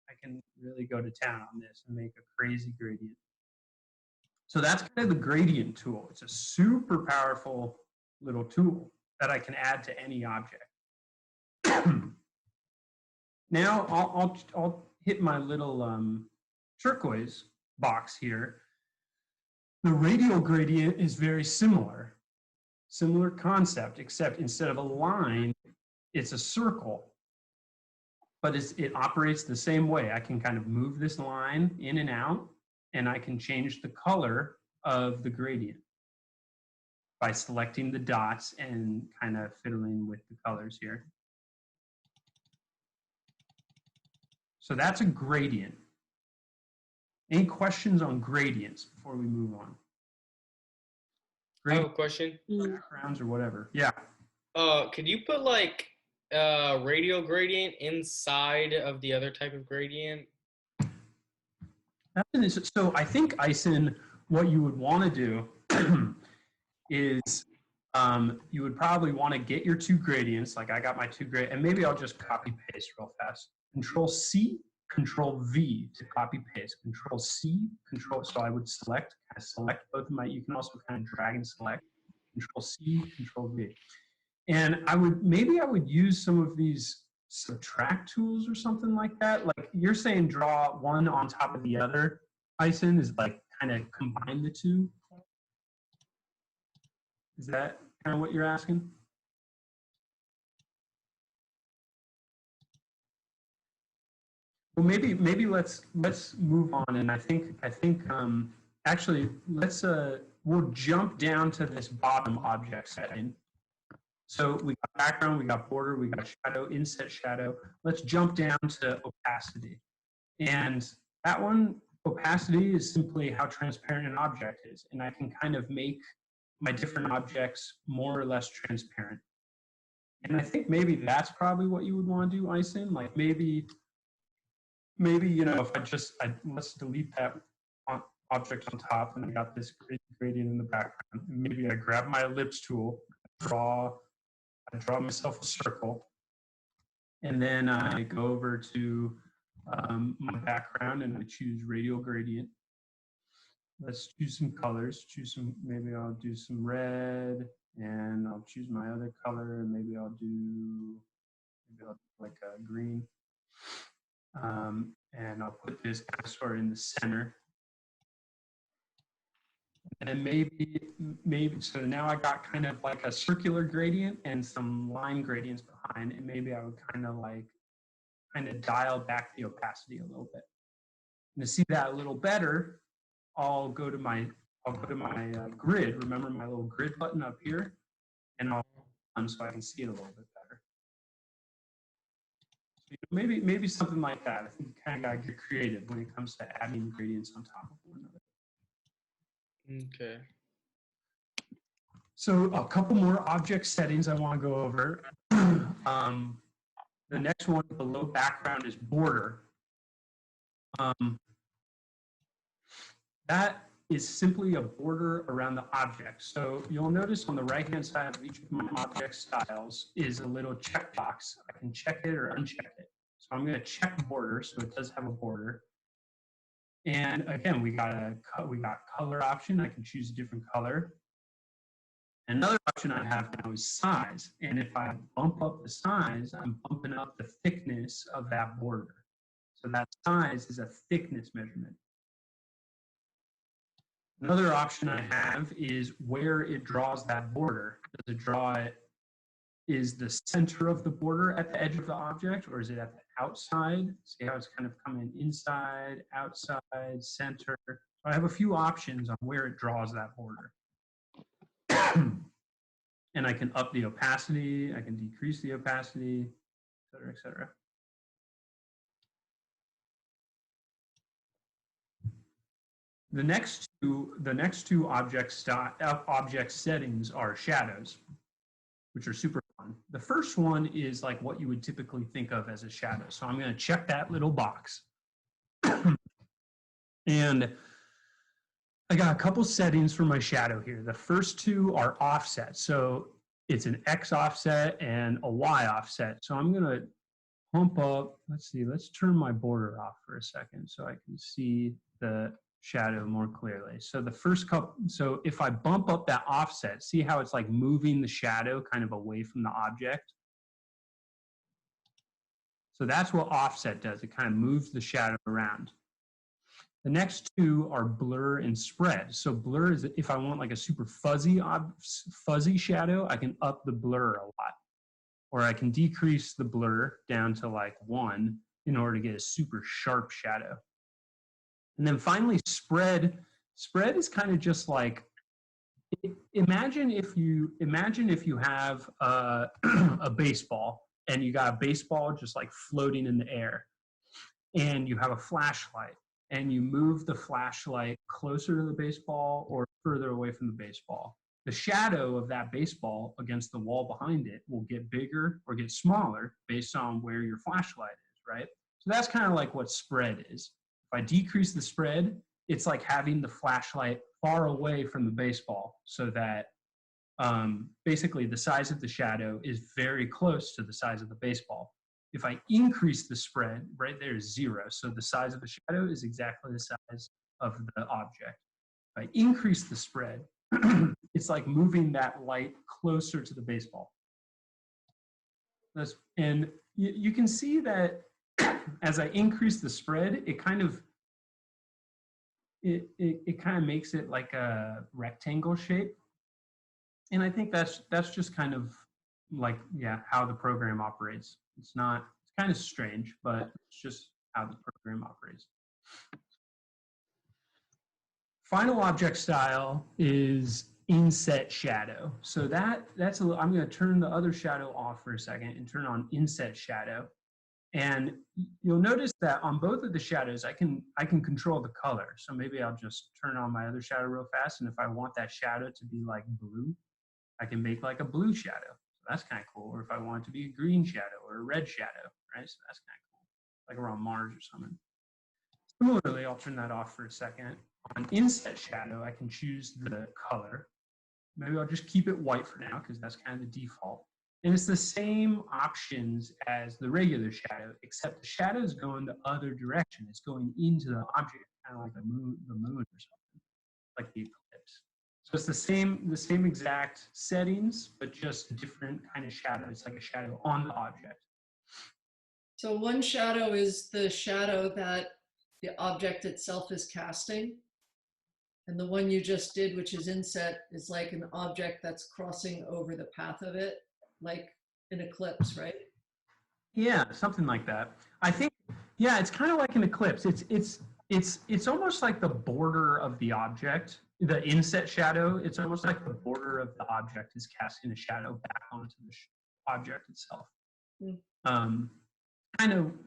I can really go to town on this and make a crazy gradient. So that's kind of the gradient tool. It's a super powerful little tool that I can add to any object. Now I'll hit my little turquoise box here. The radial gradient is very similar concept, except instead of a line, it's a circle. But it operates the same way. I can kind of move this line in and out, and I can change the color of the gradient by selecting the dots and kind of fiddling with the colors here. So that's a gradient. Any questions on gradients before we move on? I have a question. Backgrounds or whatever. Yeah. Could you put like radial gradient inside of the other type of gradient? So I think, Ison, what you would want to do is you would probably want to get your two gradients, like I got my two gradients, and maybe I'll just copy paste real fast. Control C, Control V to copy paste. Control C, Control, so I would select both of my, you can also kind of drag and select. Control C, Control V. And maybe I would use some of these subtract tools or something like that. Like you're saying draw one on top of the other, Ison, is like kind of combine the two. Is that kind of what you're asking? Well, maybe let's move on, and I think actually we'll jump down to this bottom object setting. So we got background, we got border, we got shadow, inset shadow. Let's jump down to opacity, and that one, opacity, is simply how transparent an object is, and I can kind of make my different objects more or less transparent. And I think maybe that's probably what you would want to do, Ison. Like maybe you know, if let's delete that object on top, and I got this gradient in the background. Maybe I grab my ellipse tool, I draw myself a circle, and then I go over to my background and I choose radial gradient. Let's choose some colors. Maybe I'll do some red, and I'll choose my other color, and maybe I'll do like a green. And I'll put this kind of sort of in the center. And then maybe, so now I got kind of like a circular gradient and some line gradients behind, and maybe I would kind of dial back the opacity a little bit. And to see that a little better, I'll go to my grid. Remember my little grid button up here, and I'll so I can see it a little bit better. So maybe something like that. I think you kind of gotta get creative when it comes to adding gradients on top of one another. Okay. So a couple more object settings I want to go over. The next one below background is border. That is simply a border around the object. So you'll notice on the right-hand side of each of my object styles is a little checkbox. I can check it or uncheck it. So I'm going to check border, so it does have a border. And again, we got color option. I can choose a different color. Another option I have now is size. And if I bump up the size, I'm bumping up the thickness of that border. So that size is a thickness measurement. Another option I have is where it draws that border. Does it draw it is the center of the border at the edge of the object, or is it at the outside? See how it's kind of coming inside, outside, center. So I have a few options on where it draws that border. And I can up the opacity, I can decrease the opacity, et cetera, et cetera. The next two object settings are shadows, which are super fun. The first one is like what you would typically think of as a shadow. So I'm going to check that little box. And I got a couple settings for my shadow here. The first two are offset. So it's an X offset and a Y offset. So I'm going to pump up, let's see, let's turn my border off for a second so I can see the shadow more clearly. So the first couple, so if I bump up that offset, see how it's like moving the shadow kind of away from the object? So that's what offset does. It kind of moves the shadow around. The next two are blur and spread. So blur is if I want like a super fuzzy shadow, I can up the blur a lot. Or I can decrease the blur down to like 1 in order to get a super sharp shadow. And then finally spread. Spread is kind of just like, imagine if you have a baseball and you got a baseball just like floating in the air, and you have a flashlight, and you move the flashlight closer to the baseball or further away from the baseball. The shadow of that baseball against the wall behind it will get bigger or get smaller based on where your flashlight is, right? So that's kind of like what spread is. If I decrease the spread, it's like having the flashlight far away from the baseball so that basically the size of the shadow is very close to the size of the baseball. If I increase the spread, right there is 0. So the size of the shadow is exactly the size of the object. If I increase the spread, it's like moving that light closer to the baseball. And you can see that as I increase the spread, it kind of makes it like a rectangle shape. And I think that's just kind of like, yeah, how the program operates. It's kind of strange, but it's just how the program operates. Final object style is inset shadow. So I'm going to turn the other shadow off for a second and turn on inset shadow. And you'll notice that on both of the shadows, I can control the color. So maybe I'll just turn on my other shadow real fast. And if I want that shadow to be like blue, I can make like a blue shadow. So that's kind of cool. Or if I want it to be a green shadow or a red shadow, right? So that's kind of cool, like around Mars or something. Similarly, I'll turn that off for a second. On inset shadow, I can choose the color. Maybe I'll just keep it white for now because that's kind of the default. And it's the same options as the regular shadow, except the shadow is going the other direction. It's going into the object, kind of like the moon or something, like the eclipse. So it's the same exact settings, but just a different kind of shadow. It's like a shadow on the object. So one shadow is the shadow that the object itself is casting. And the one you just did, which is inset, is like an object that's crossing over the path of it, like an eclipse, right? Yeah, something like that. I think, yeah, it's kind of like an eclipse. It's almost like the border of the object. The inset shadow, it's almost like the border of the object is casting a shadow back onto the object itself. Mm.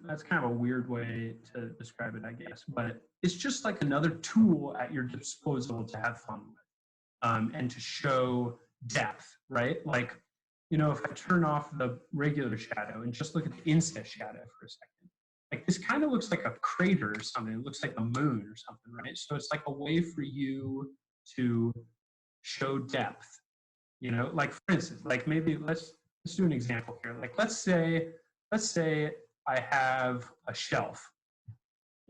That's kind of a weird way to describe it, I guess, but it's just like another tool at your disposal to have fun with and to show depth, right? Like, you know, if I turn off the regular shadow and just look at the inset shadow for a second, like this kind of looks like a crater or something. It looks like a moon or something, right? So it's like a way for you to show depth, you know, like for instance, like maybe let's do an example here. Like let's say I have a shelf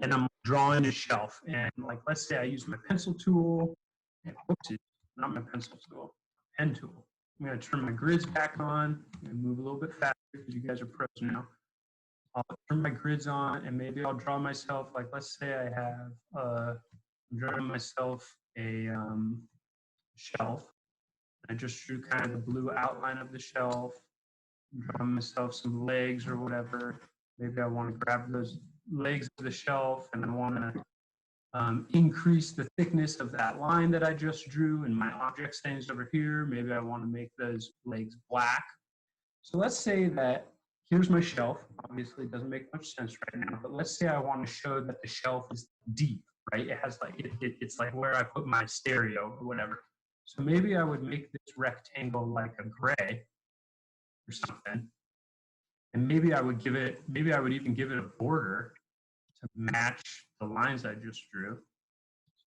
and I'm drawing a shelf, and like let's say I use my pencil tool, and whoopsie, not my pencil tool, pen tool. I'm going to turn my grids back on and move a little bit faster because you guys are pros now. I'll turn my grids on and maybe I'll draw myself, like let's say I have I'm drawing myself a shelf. I just drew kind of the blue outline of the shelf. draw myself some legs or whatever. Maybe I want to grab those legs of the shelf and I want to increase the thickness of that line that I just drew, and my object stands over here. Maybe I want to make those legs black. So let's say that here's my shelf. Obviously, it doesn't make much sense right now, but let's say I want to show that the shelf is deep, right? It has like, it's like where I put my stereo or whatever. So maybe I would make this rectangle like a gray or something. And maybe I would even give it a border to match the lines I just drew.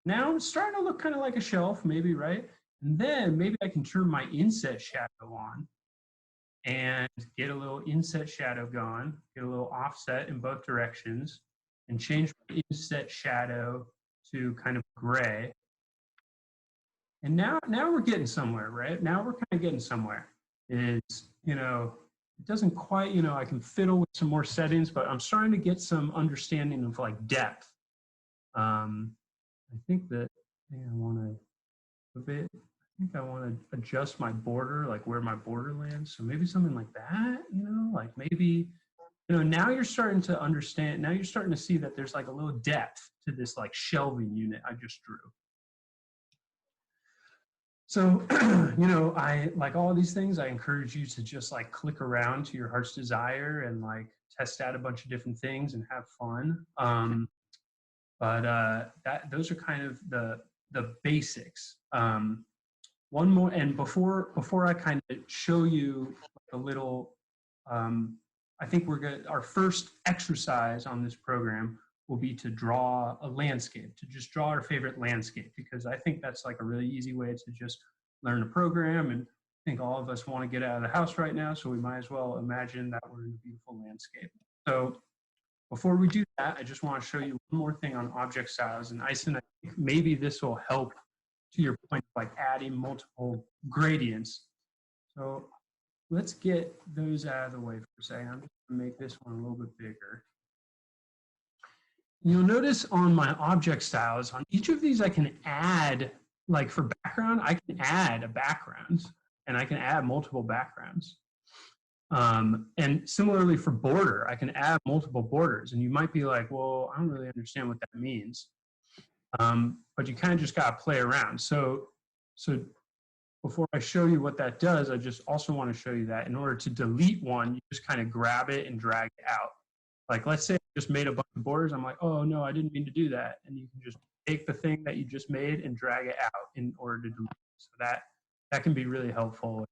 Now it's starting to look kind of like a shelf, maybe, right? And then maybe I can turn my inset shadow on and get a little inset shadow going, get a little offset in both directions, and change my inset shadow to kind of gray. And now we're getting somewhere, right? Now we're kind of getting somewhere. It's, you know, it doesn't quite, you know, I can fiddle with some more settings, but I'm starting to get some understanding of like depth. I think that I want to adjust my border, like where my border lands. So maybe something like that, you know, like maybe, you know, now you're starting to understand, now you're starting to see that there's like a little depth to this like shelving unit I just drew. So, you know, I like all of these things, I encourage you to just like click around to your heart's desire and like test out a bunch of different things and have fun. Those are kind of the basics. One more, and before I kind of show you a little, I think our first exercise on this program will be to draw a landscape, to just draw our favorite landscape, because I think that's like a really easy way to just learn a program. And I think all of us want to get out of the house right now, so we might as well imagine that we're in a beautiful landscape. So before we do that, I just want to show you one more thing on object styles. And Ison, I think maybe this will help to your point of like adding multiple gradients. So let's get those out of the way for a second. I'm just going to make this one a little bit bigger. You'll notice on my object styles, on each of these I can add, like for background, I can add a background and I can add multiple backgrounds. And similarly for border, I can add multiple borders. And you might be like, well, I don't really understand what that means. But you kind of just got to play around. So before I show you what that does, I just also want to show you that in order to delete one, you just kind of grab it and drag it out. Like, let's say I just made a bunch of borders. I'm like, oh, no, I didn't mean to do that. And you can just take the thing that you just made and drag it out in order to delete it. So that can be really helpful,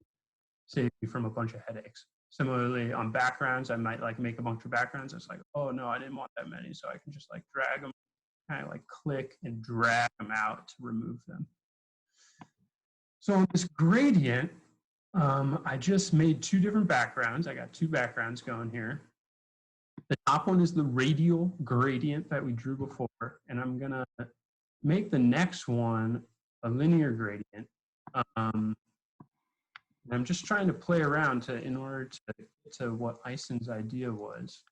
save you from a bunch of headaches. Similarly, on backgrounds, I might like make a bunch of backgrounds. It's like, oh, no, I didn't want that many. So I can just like drag them, kind of like click and drag them out to remove them. So on this gradient, I just made two different backgrounds. I got two backgrounds going here. The top one is the radial gradient that we drew before, and I'm gonna make the next one a linear gradient. And I'm just trying to play around in order to get to what Ison's idea was.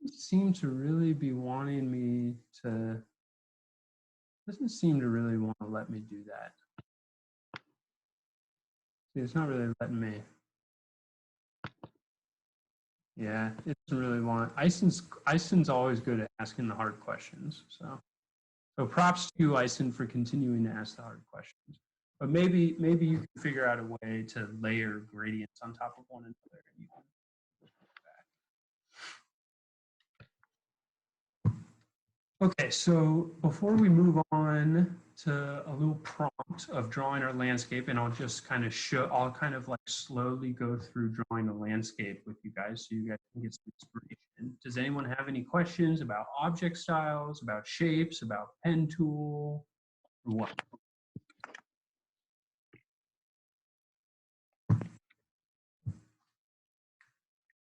Seem to really be wanting me to, doesn't seem to really want to let me do that. See, it's not really letting me. Yeah, it doesn't really want, Ison's always good at asking the hard questions. So props to you, Ison, for continuing to ask the hard questions. But maybe you can figure out a way to layer gradients on top of one another. And you can okay, so before we move on to a little prompt of drawing our landscape, and I'll just kind of I'll kind of like slowly go through drawing a landscape with you guys so you guys can get some inspiration. Does anyone have any questions about object styles, about shapes, about pen tool, or what?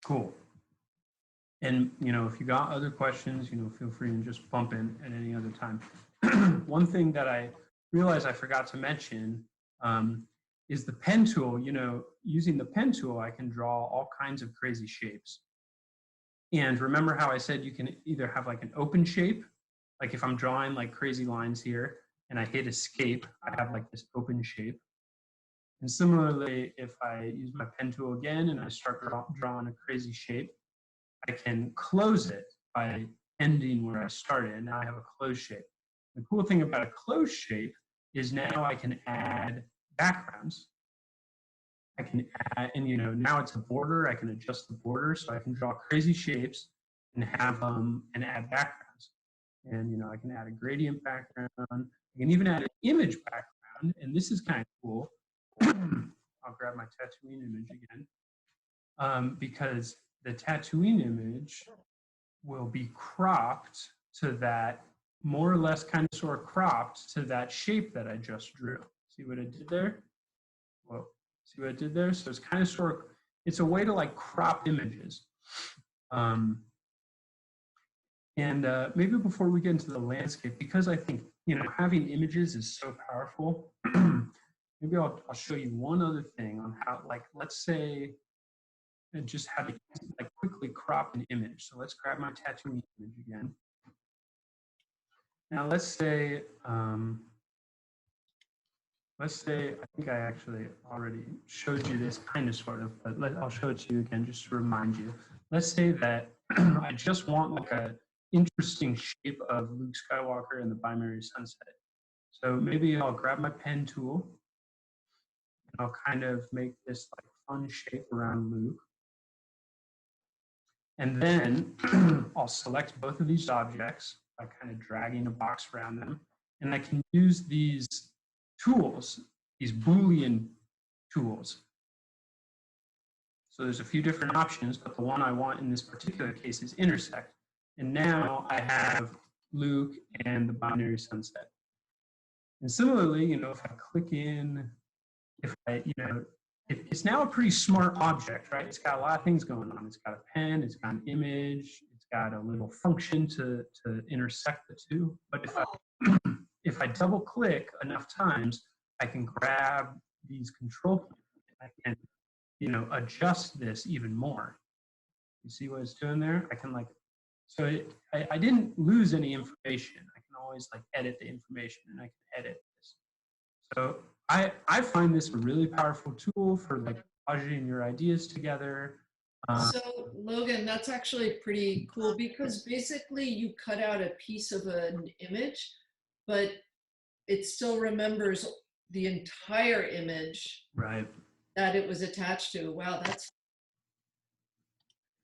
Cool. And, you know, if you got other questions, you know, feel free to just bump in at any other time. One thing that I realized I forgot to mention is the pen tool. You know, using the pen tool, I can draw all kinds of crazy shapes. And remember how I said you can either have like an open shape, like if I'm drawing like crazy lines here and I hit escape, I have like this open shape. And similarly, if I use my pen tool again and I start drawing a crazy shape, I can close it by ending where I started. Now I have a closed shape. The cool thing about a closed shape is now I can add backgrounds. I can add, and now it's a border. I can adjust the border, so I can draw crazy shapes and have and add backgrounds. And I can add a gradient background. I can even add an image background, and this is kind of cool. I'll grab my Tatooine image again, because the Tatooine image will be cropped to that, more or less kind of sort of cropped to that shape that I just drew. See what I did there? Whoa. See what I did there? So it's kind of sort of, it's a way to like crop images. Maybe before we get into the landscape, because I think, having images is so powerful, maybe I'll show you one other thing on how, like, let's say, just how to like quickly crop an image. So let's grab my Tatooine image again. Now let's say, I think I actually already showed you this kind of sort of, but I'll show it to you again just to remind you. Let's say that I just want like a interesting shape of Luke Skywalker and the binary sunset. So maybe I'll grab my pen tool and I'll kind of make this like fun shape around Luke. And then I'll select both of these objects by kind of dragging a box around them. And I can use these tools, these Boolean tools. So there's a few different options, but the one I want in this particular case is intersect. And now I have Luke and the binary sunset. And similarly, if I click in, if I, it's now a pretty smart object, right? It's got a lot of things going on. It's got a pen, it's got an image, it's got a little function to intersect the two. But if I double click enough times, I can grab these control points. I can, adjust this even more. You see what it's doing there? I can I didn't lose any information. I can always like edit the information, and I can edit this. So I find this a really powerful tool for like collaging your ideas together. So Logan, that's actually pretty cool, because basically you cut out a piece of an image, but it still remembers the entire image that it was attached to. Wow, that's,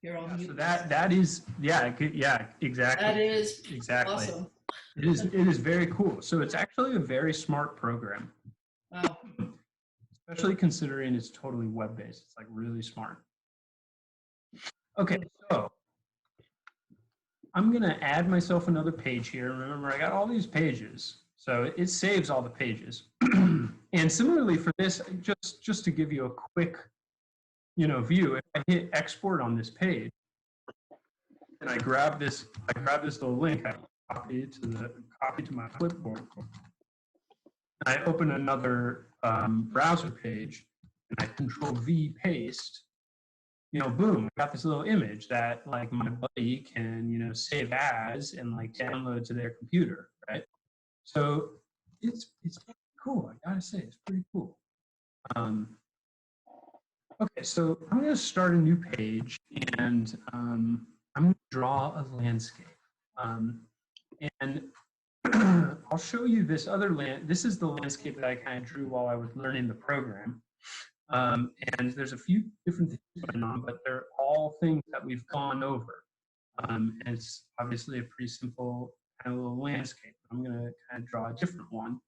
you're on mute. So that is, exactly. That is exactly awesome. It is very cool. So it's actually a very smart program. Wow. Especially considering it's totally web-based. It's like really smart. Okay, so I'm gonna add myself another page here. Remember, I got all these pages, so it saves all the pages. And similarly for this, just to give you a quick, view, if I hit export on this page, and I grab this little link, I copy to my clipboard. I open another browser page, and I Control V paste. Boom, I got this little image that like my buddy can, save as and like download to their computer, right? So it's cool. I gotta say, it's pretty cool. Okay, so I'm gonna start a new page, and I'm gonna draw a landscape. And I'll show you this other this is the landscape that I kind of drew while I was learning the program. And there's a few different things going on, but they're all things that we've gone over. And it's obviously a pretty simple kind of little landscape. I'm going to kind of draw a different one.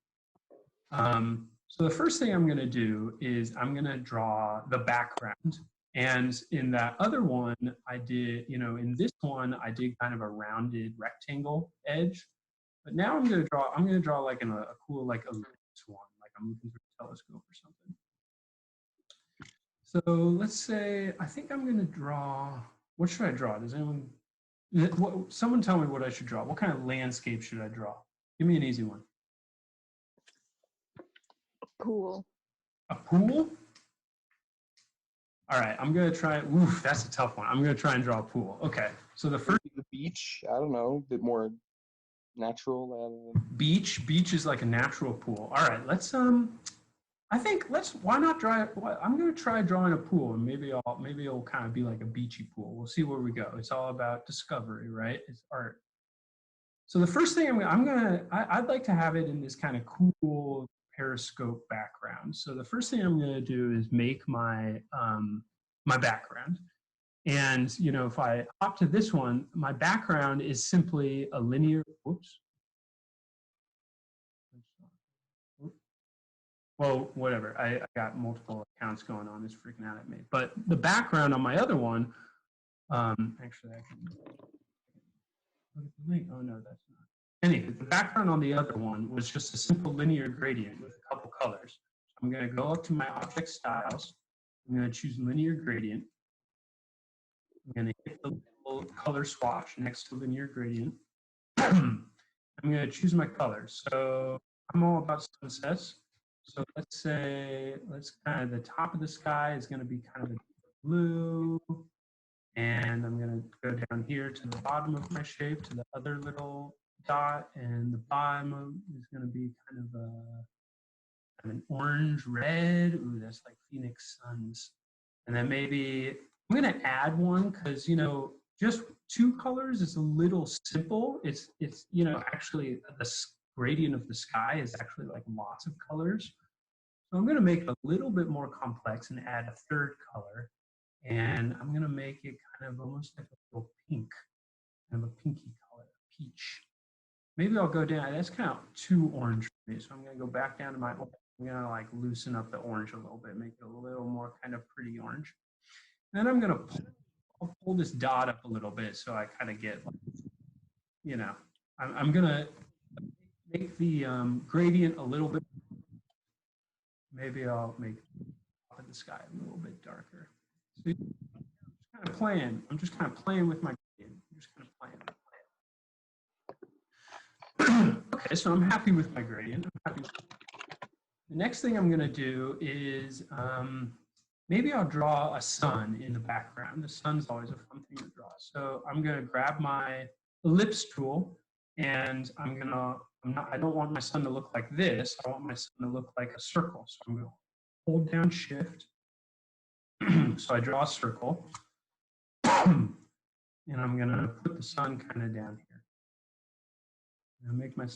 So the first thing I'm going to do is I'm going to draw the background. And in that other one, I did, in this one, I did kind of a rounded rectangle edge. But now I'm going to draw like in a cool, like a lens one, like I'm looking through a telescope or something. So let's say, I think I'm going to draw, what should I draw? Does anyone, someone tell me what I should draw. What kind of landscape should I draw? Give me an easy one. A pool. A pool? All right, I'm going to try, oof, that's a tough one. I'm going to try and draw a pool. Okay, so the first. The beach, I don't know, a bit more natural. Beach is like a natural pool. All right, let's I think why not try, I'm going to try drawing a pool, and maybe it'll kind of be like a beachy pool. We'll see where we go. It's all about discovery, right? It's art. So the first thing I'd like to have it in this kind of cool periscope background. So the first thing I'm going to do is make my, my background. And, you know, if I hop to this one, my background is simply a linear, whoops. Well, whatever. I got multiple accounts going on. It's freaking out at me. But the background on my other one, actually, I can look at the link. Oh, no, that's not. Anyway, the background on the other one was just a simple linear gradient with a couple colors. I'm going to go up to my object styles. I'm going to choose linear gradient. I'm going to hit the little color swatch next to linear gradient. I'm going to choose my colors. So I'm all about sunsets. So let's say, kind of the top of the sky is going to be kind of a blue. And I'm going to go down here to the bottom of my shape to the other little dot. And the bottom is going to be kind of an orange red. Ooh, that's like Phoenix Suns. And then maybe I'm going to add one because, you know, just two colors is a little simple. It's you know, actually the gradient of the sky is actually like lots of colors. So I'm going to make it a little bit more complex and add a third color. And I'm going to make it kind of almost like a little pink, kind of a pinky color, peach. Maybe I'll go down. That's kind of too orange for me. So I'm going to go back down to my, I'm going to like loosen up the orange a little bit, make it a little more kind of pretty orange. Then I'm going to pull this dot up a little bit so I kind of get, like, you know, I'm going to make the gradient a little bit. Maybe I'll make the sky a little bit darker. So I'm just kind of playing with my gradient. I'm just kind of playing. Okay, so I'm happy with my gradient. The next thing I'm going to do is maybe I'll draw a sun in the background. The sun's always a fun thing to draw. So I'm going to grab my ellipse tool, and I don't want my sun to look like this. I want my sun to look like a circle. So I'm going to hold down Shift. So I draw a circle. And I'm going to put the sun kind of down here. And I'll make my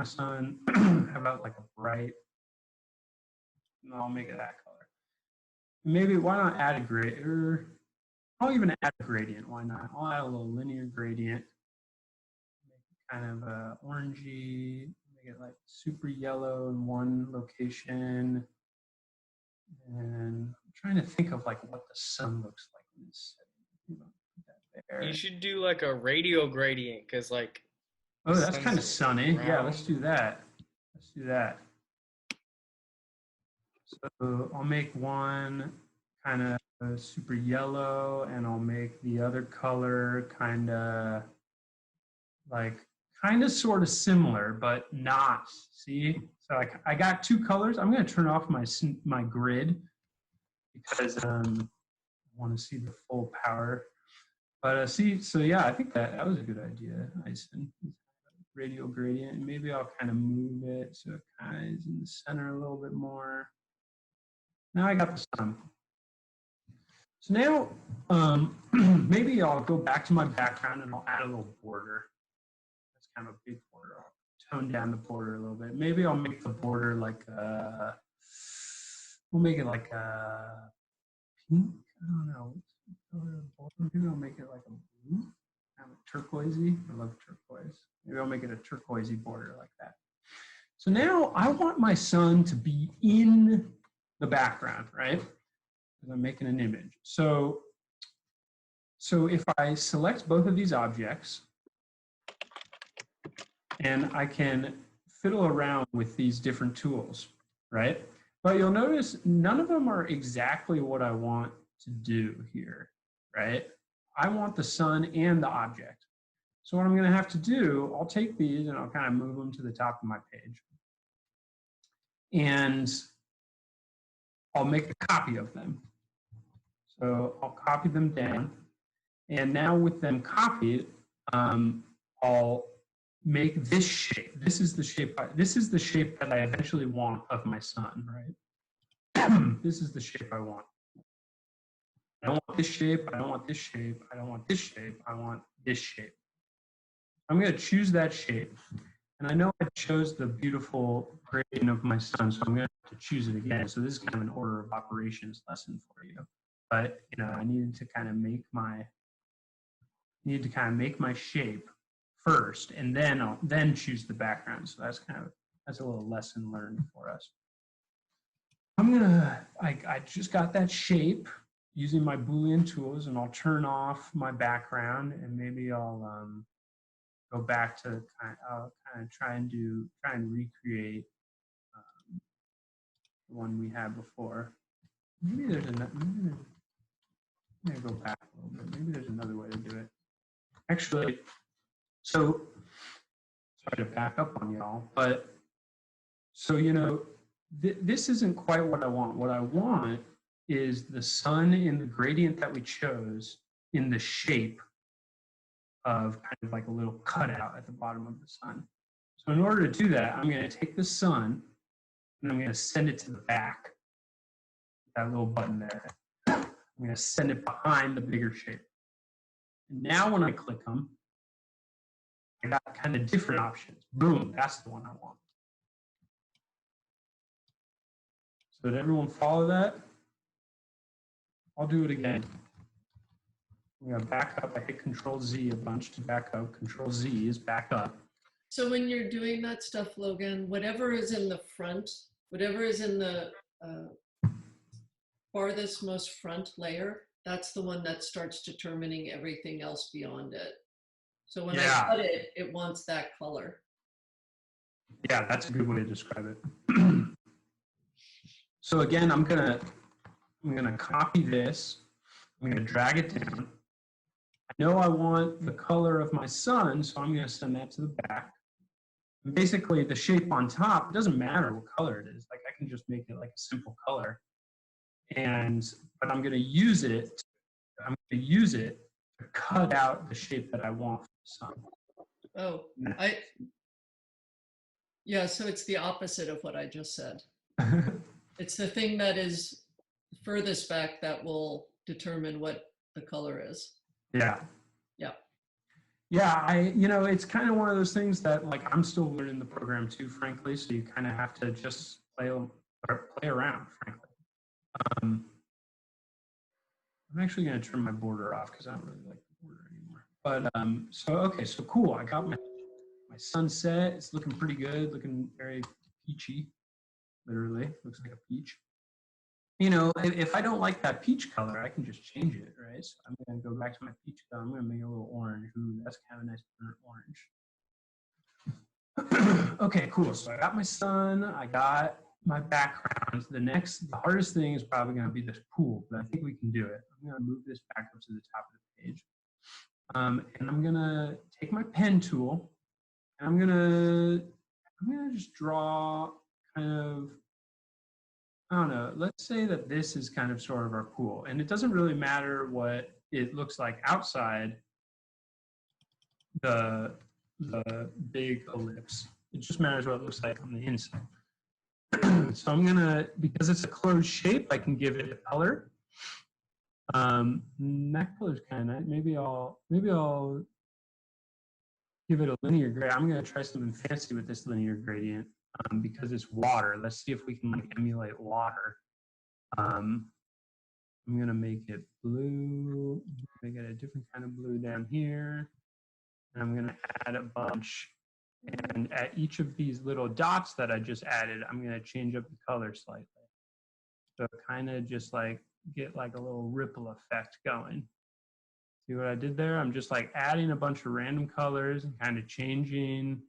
sun, how about like a bright, no, I'll make it that color. Maybe, why not add a gradient? Or I'll even add a gradient, why not? I'll add a little linear gradient. Make it kind of orangey, make it like super yellow in one location. And I'm trying to think of like what the sun looks like in this setting. Put that there. You should do like a radial gradient, because like, oh, that's kind of sunny. round. Yeah, let's do that. Let's do that. So I'll make one kind of super yellow, and I'll make the other color kind of sort of similar, but not. See? So I got two colors. I'm going to turn off my grid because I want to see the full power. But see, so yeah, I think that was a good idea, Ison. Radial gradient, and maybe I'll kind of move it so it kind of is in the center a little bit more. Now I got the sun. So now maybe I'll go back to my background and I'll add a little border. That's kind of a big border. I'll tone down the border a little bit. Maybe I'll make the border like we'll make it like a pink. I don't know. Maybe I'll make it like a blue, kind of turquoisey. I love turquoise. Maybe I'll make it a turquoisey border like that. So now I want my sun to be in the background, right? Because I'm making an image. So if I select both of these objects, and I can fiddle around with these different tools, right? But you'll notice none of them are exactly what I want to do here, right? I want the sun and the object. So what I'm going to have to do, I'll take these and I'll kind of move them to the top of my page. And I'll make a copy of them. So I'll copy them down. And now with them copied, I'll make this shape. This is the shape that I eventually want of my sun, right? this is the shape I want. I don't want this shape, I don't want this shape, I don't want this shape, I want this shape. I'm going to choose that shape. And I know I chose the beautiful gradient of my sun, so I'm going to have to choose it again. So this is kind of an order of operations lesson for you. But you know, I needed to kind of make my shape first, and then I'll choose the background. So that's a little lesson learned for us. I just got that shape using my Boolean tools, and I'll turn off my background, and maybe I'll go back to I'll kind of try and recreate the one we had before. Maybe there's another. Let me go back a little bit. Maybe there's another way to do it. Actually, so sorry to back up on y'all, but so you know, this isn't quite what I want. What I want is the sun in the gradient that we chose in the shape of kind of like a little cutout at the bottom of the sun. So in order to do that, I'm going to take the sun and I'm going to send it to the back. That little button there. I'm going to send it behind the bigger shape. And now when I click them, I got kind of different options. Boom, that's the one I want. So did everyone follow that? I'll do it again. I'm going to back up. I hit Control Z a bunch to back up. Control Z is back up. So when you're doing that stuff, Logan, whatever is in the front, whatever is in the farthest most front layer, that's the one that starts determining everything else beyond it. So when I cut it, it wants that color. Yeah, that's a good way to describe it. So again, I'm gonna copy this. I'm gonna drag it down. I know I want the color of my sun, so I'm gonna send that to the back. And basically, the shape on top, it doesn't matter what color it is. Like I can just make it like a simple color. But I'm gonna use it. I'm gonna use it to cut out the shape that I want for the sun. Oh, yeah, so it's the opposite of what I just said. It's the thing that is furthest back that will determine what the color is. Yeah. Yeah. Yeah, it's kind of one of those things that like I'm still learning the program too, frankly. So you kind of have to just play around, frankly. I'm actually going to turn my border off because I don't really like the border anymore. But so cool. I got my sunset. It's looking pretty good, looking very peachy. Literally, looks like a peach. You know, if I don't like that peach color, I can just change it, right? So I'm going to go back to my peach color. I'm going to make it a little orange. Ooh, that's kind of a nice burnt orange. Okay, cool. So I got my sun. I got my background. The hardest thing is probably going to be this pool, but I think we can do it. I'm going to move this back up to the top of the page. And I'm going to take my pen tool, and I'm going to just draw kind of, I don't know, let's say that this is kind of sort of our pool. And it doesn't really matter what it looks like outside the big ellipse. It just matters what it looks like on the inside. So I'm going to, because it's a closed shape, I can give it a color. That color is kind of nice. Maybe I'll give it a linear gradient. I'm going to try something fancy with this linear gradient. Because it's water. Let's see if we can like emulate water. I'm gonna make it blue. Make it a different kind of blue down here. And I'm gonna add a bunch. And at each of these little dots that I just added, I'm gonna change up the color slightly. So kind of just like get like a little ripple effect going. See what I did there? I'm just like adding a bunch of random colors and kind of changing.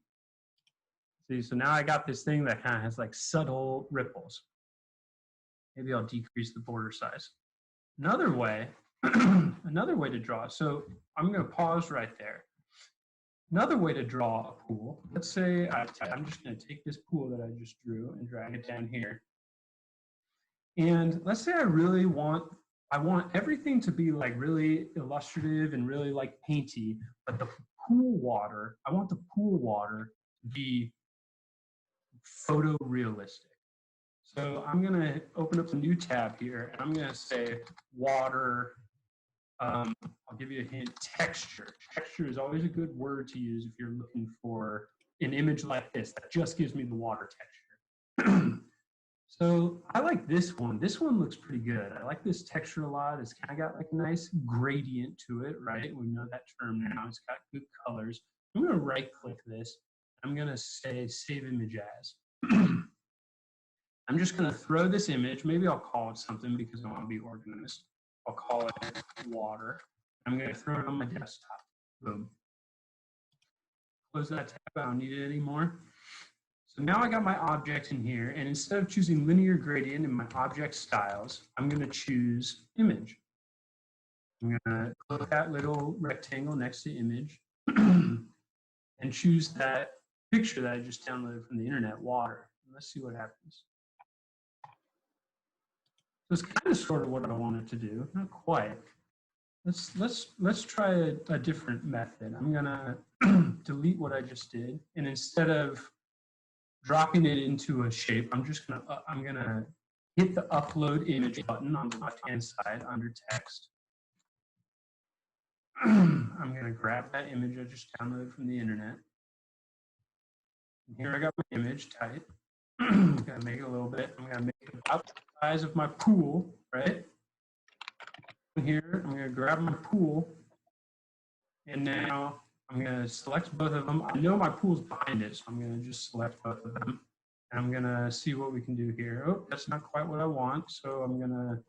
See, so now I got this thing that kind of has like subtle ripples. Maybe I'll decrease the border size. Another way to draw. So I'm going to pause right there. Another way to draw a pool. Let's say I'm just going to take this pool that I just drew and drag it down here. And let's say I want everything to be like really illustrative and really like painty, but the pool water, I want the pool water to be photorealistic. So I'm going to open up a new tab here, and I'm going to say water. I'll give you a hint, texture. Texture is always a good word to use if you're looking for an image like this that just gives me the water texture. So I like this one. This one looks pretty good. I like this texture a lot. It's kind of got like a nice gradient to it, right? We know that term now. It's got good colors. I'm going to right click this. I'm going to say save image as. I'm just going to throw this image. Maybe I'll call it something because I want to be organized. I'll call it water. I'm going to throw it on my desktop. Boom. Close that tab. I don't need it anymore. So now I got my object in here, and instead of choosing linear gradient in my object styles, I'm going to choose image. I'm going to click that little rectangle next to image and choose that picture that I just downloaded from the internet, water. Let's see what happens. So it's kind of sort of what I wanted to do, not quite. Let's try a different method. I'm gonna delete what I just did, and instead of dropping it into a shape, I'm gonna hit the upload image button on the left-hand side under text. I'm gonna grab that image I just downloaded from the internet. And here I got my image type. I'm gonna make it a little bit. I'm gonna make it about the size of my pool, right? Here, I'm gonna grab my pool, and now I'm gonna select both of them. I know my pool's behind it, so I'm gonna just select both of them. And I'm gonna see what we can do here. Oh, that's not quite what I want, so I'm gonna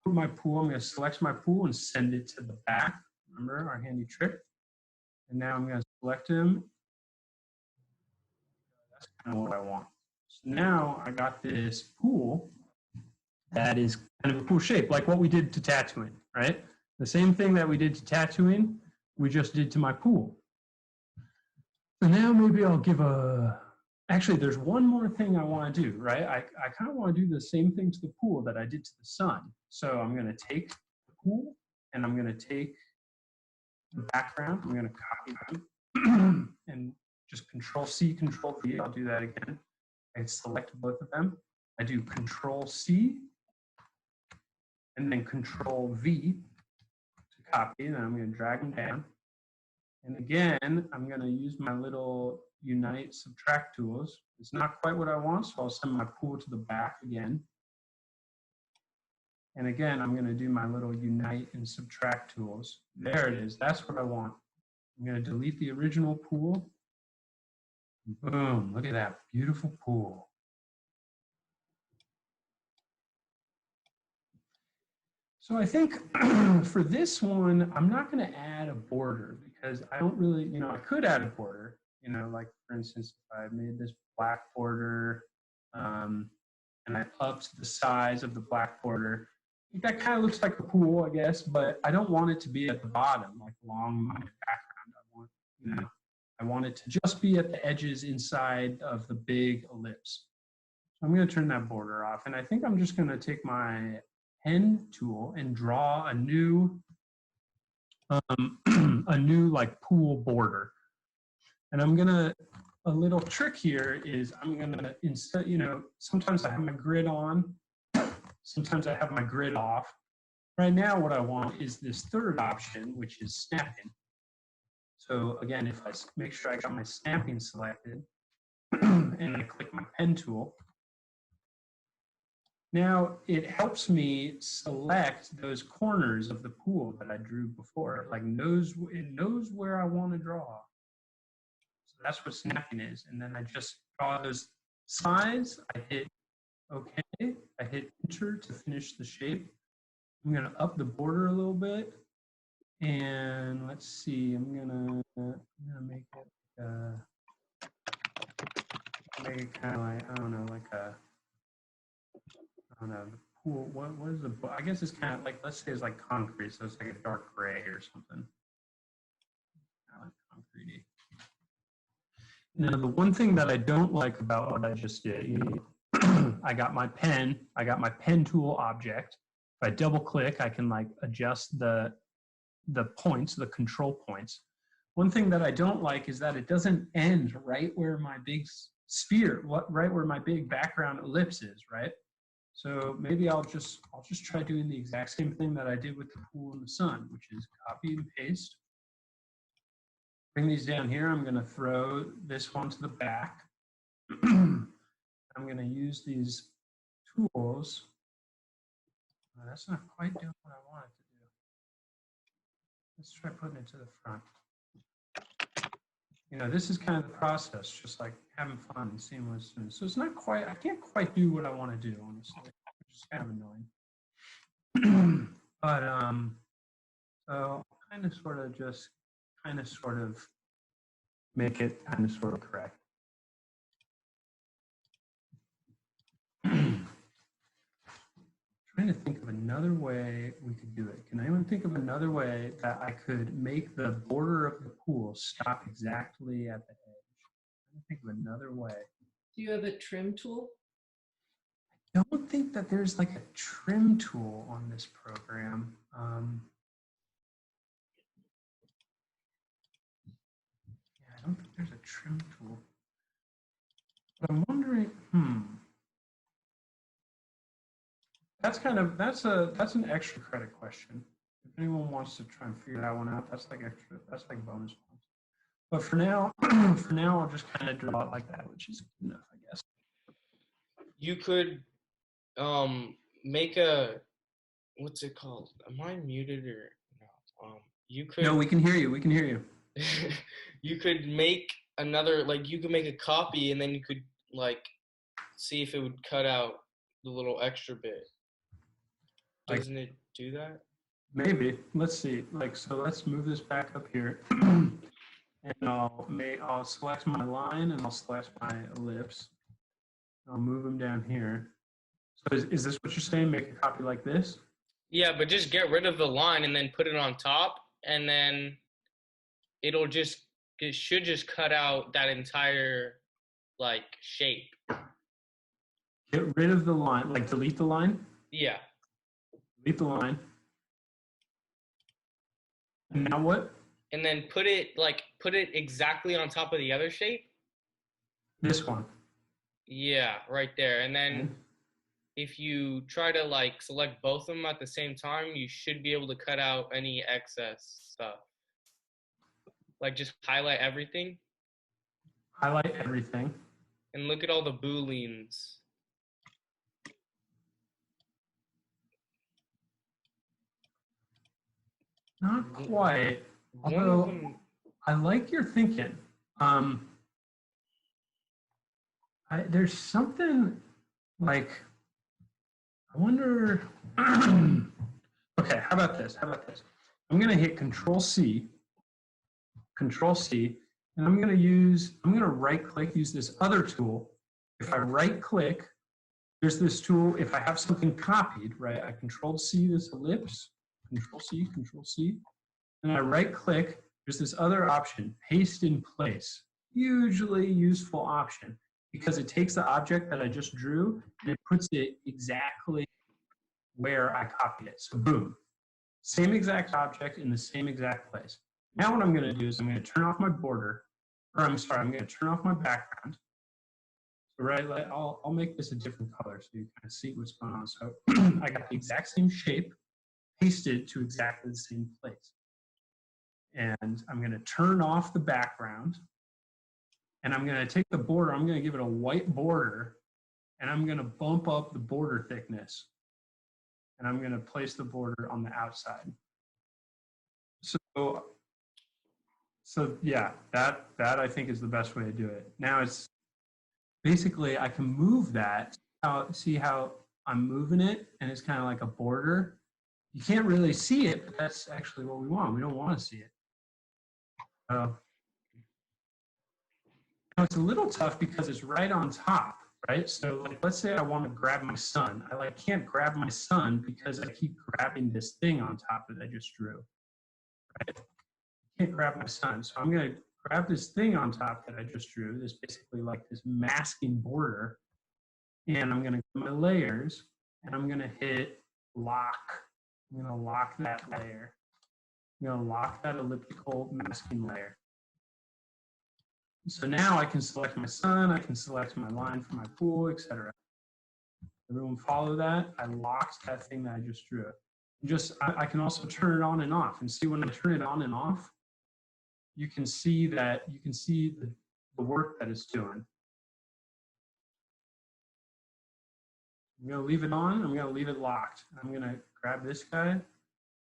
put my pool, I'm gonna select my pool and send it to the back. Remember our handy trick? And now I'm gonna select him. That's kind of what I want. So now I got this pool that is kind of a cool shape, like what we did to tattooing, right? The same thing that we did to tattooing, we just did to my pool. So now maybe I'll give actually there's one more thing I want to do, right? I kind of want to do the same thing to the pool that I did to the sun. So I'm going to take the pool and I'm going to take the background, I'm going to copy them and just Control-C, Control-V, I'll do that again. I select both of them. I do Control-C, and then Control-V to copy, and then I'm going to drag them down. And again, I'm going to use my little unite subtract tools. It's not quite what I want, so I'll send my pool to the back again. And again, I'm going to do my little unite and subtract tools. There it is. That's what I want. I'm going to delete the original pool. Boom. Look at that beautiful pool. So I think for this one, I'm not going to add a border because I don't really, I could add a border, like for instance, if I made this black border and I upped the size of the black border, that kind of looks like a pool, I guess, but I don't want it to be at the bottom, like along my background. I want it to just be at the edges inside of the big ellipse. So I'm going to turn that border off, and I think I'm just going to take my pen tool and draw a new like pool border. And I'm gonna, a little trick here is I'm gonna, instead, sometimes I have my grid on, sometimes I have my grid off. Right now what I want is this third option, which is snapping. So again, if I make sure I got my snapping selected and I click my pen tool, now it helps me select those corners of the pool that I drew before. It knows where I want to draw. So that's what snapping is. And then I just draw those sides. I hit OK. I hit Enter to finish the shape. I'm going to up the border a little bit. And let's see. I'm gonna make it kind of like, I don't know, like a. I don't know, the pool, what is the, I guess it's kind of like, let's say it's like concrete, so it's like a dark gray or something. I like concrete. Now, the one thing that I don't like about what I just did, I got my pen tool object. If I double click, I can like adjust the points, the control points. One thing that I don't like is that it doesn't end right where my big sphere, right where my big background ellipse is, right? So maybe I'll just try doing the exact same thing that I did with the pool and the sun, which is copy and paste. Bring these down here. I'm going to throw this one to the back. I'm going to use these tools. That's not quite doing what I wanted to do. Let's try putting it to the front. You know, this is kind of the process, just like having fun and seeing what's doing. So it's not quite, I can't quite do what I want to do, honestly, which is kind of annoying. But, so kind of sort of make it kind of sort of correct. Trying to think of another way we could do it. Can anyone think of another way that I could make the border of the pool stop exactly at the edge? I'm trying to think of another way. Do you have a trim tool? I don't think that there's like a trim tool on this program. Yeah, I don't think there's a trim tool. But I'm wondering, that's an extra credit question. If anyone wants to try and figure that one out, that's like extra, that's like bonus points. But for now, I'll just kind of draw it like that, which is good enough, I guess. You could make a, what's it called? Am I muted or no? You could. No, we can hear you. We can hear you. You could make another, like you could make a copy and then you could like see if it would cut out the little extra bit. Doesn't it do that? Maybe. Let's see. Like, so let's move this back up here. And I'll select my line and I'll select my ellipse. I'll move them down here. So is this what you're saying? Make a copy like this? Yeah, but just get rid of the line and then put it on top, and then it should just cut out that entire like shape. Get rid of the line, like delete the line? Yeah. Delete the line. And now what? And then put it exactly on top of the other shape. This one. Yeah, right there. And then if you try to like select both of them at the same time, you should be able to cut out any excess stuff. Like just highlight everything. Highlight everything. And look at all the Booleans. Not quite. Although I like your thinking. There's something like, I wonder. Okay, how about this? I'm going to hit Control C, and I'm going to right click, use this other tool. If I right click, there's this tool. If I have something copied, right, I Control C this ellipse, Control C, and I right click, there's this other option, paste in place. Hugely useful option because it takes the object that I just drew and it puts it exactly where I copied it. So boom, same exact object in the same exact place. Now what I'm going to do is I'm going to turn off my border, or I'm going to turn off my background. So right, I'll make this a different color so you kind of see what's going on. So I got the exact same shape pasted to exactly the same place. And I'm going to turn off the background. And I'm going to take the border, I'm going to give it a white border, and I'm going to bump up the border thickness. And I'm going to place the border on the outside. So yeah, that I think is the best way to do it. Now it's basically, I can move that. See how I'm moving it, and it's kind of like a border. You can't really see it, but that's actually what we want. We don't want to see it. Now it's a little tough because it's right on top, right? So like, let's say I want to grab my sun. I can't grab my sun because I keep grabbing this thing on top that I just drew, right? I can't grab my sun. So I'm going to grab this thing on top that I just drew, this basically like this masking border, and I'm going to go to my layers, and I'm going to hit lock. I'm going to lock that layer. I'm going to lock that elliptical masking layer. So now I can select my sun, I can select my line for my pool, etc. Everyone follow that? I locked that thing that I just drew. I can also turn it on and off, and see when I turn it on and off, you can see that the work that it's doing. I'm going to leave it on. I'm going to leave it locked. I'm going to grab this guy.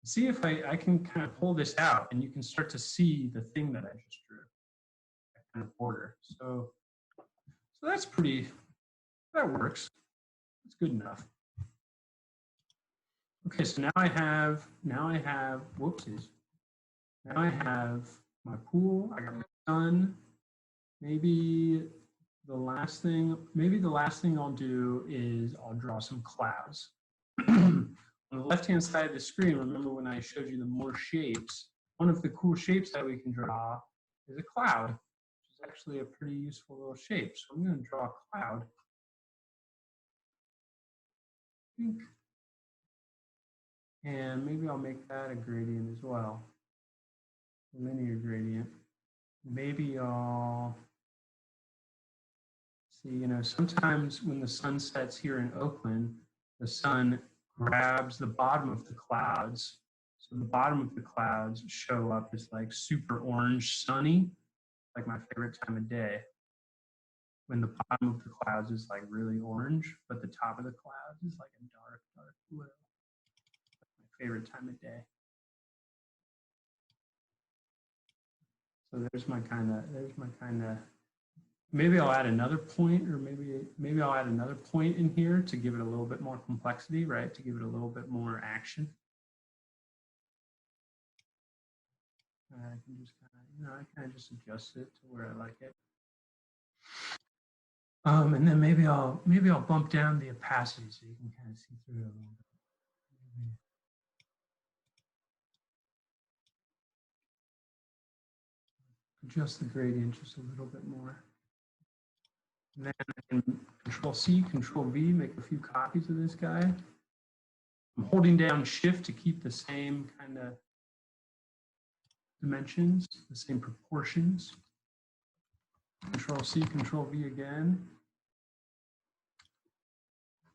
See if I can kind of pull this out, and you can start to see the thing that I just drew. That kind of border. So that's that works. It's good enough. Okay, so now I have, whoopsies. Now I have my pool, I got my sun. Maybe the last thing I'll do is I'll draw some clouds. On the left-hand side of the screen, remember when I showed you the more shapes, one of the cool shapes that we can draw is a cloud, which is actually a pretty useful little shape. So I'm going to draw a cloud. And maybe I'll make that a gradient as well, a linear gradient. Maybe I'll see, sometimes when the sun sets here in Oakland, the sun grabs the bottom of the clouds. So the bottom of the clouds show up as like super orange sunny, like my favorite time of day. When the bottom of the clouds is like really orange, but the top of the clouds is like a dark, dark blue. Favorite time of day. So there's my kind of, maybe I'll add another point, or maybe I'll add another point in here to give it a little bit more complexity, right? To give it a little bit more action. I can just kind of, just adjust it to where I like it. And then maybe I'll bump down the opacity so you can kind of see through it a little bit. Adjust the gradient just a little bit more. And then I can Control-C, Control-V, make a few copies of this guy. I'm holding down Shift to keep the same kind of dimensions, the same proportions. Control-C, Control-V again.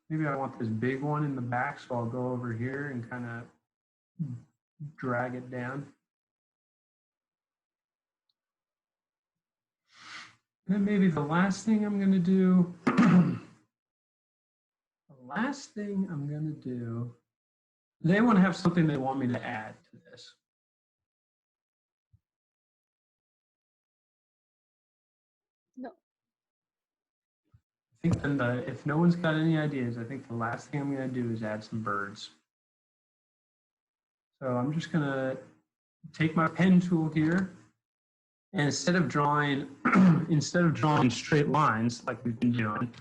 Maybe I want this big one in the back, so I'll go over here and kind of drag it down. And then maybe the last thing I'm going to do, they want to have something they want me to add to this. No. I think then if no one's got any ideas, I think the last thing I'm going to do is add some birds. So I'm just going to take my pen tool here, and instead of drawing straight lines like we've been doing,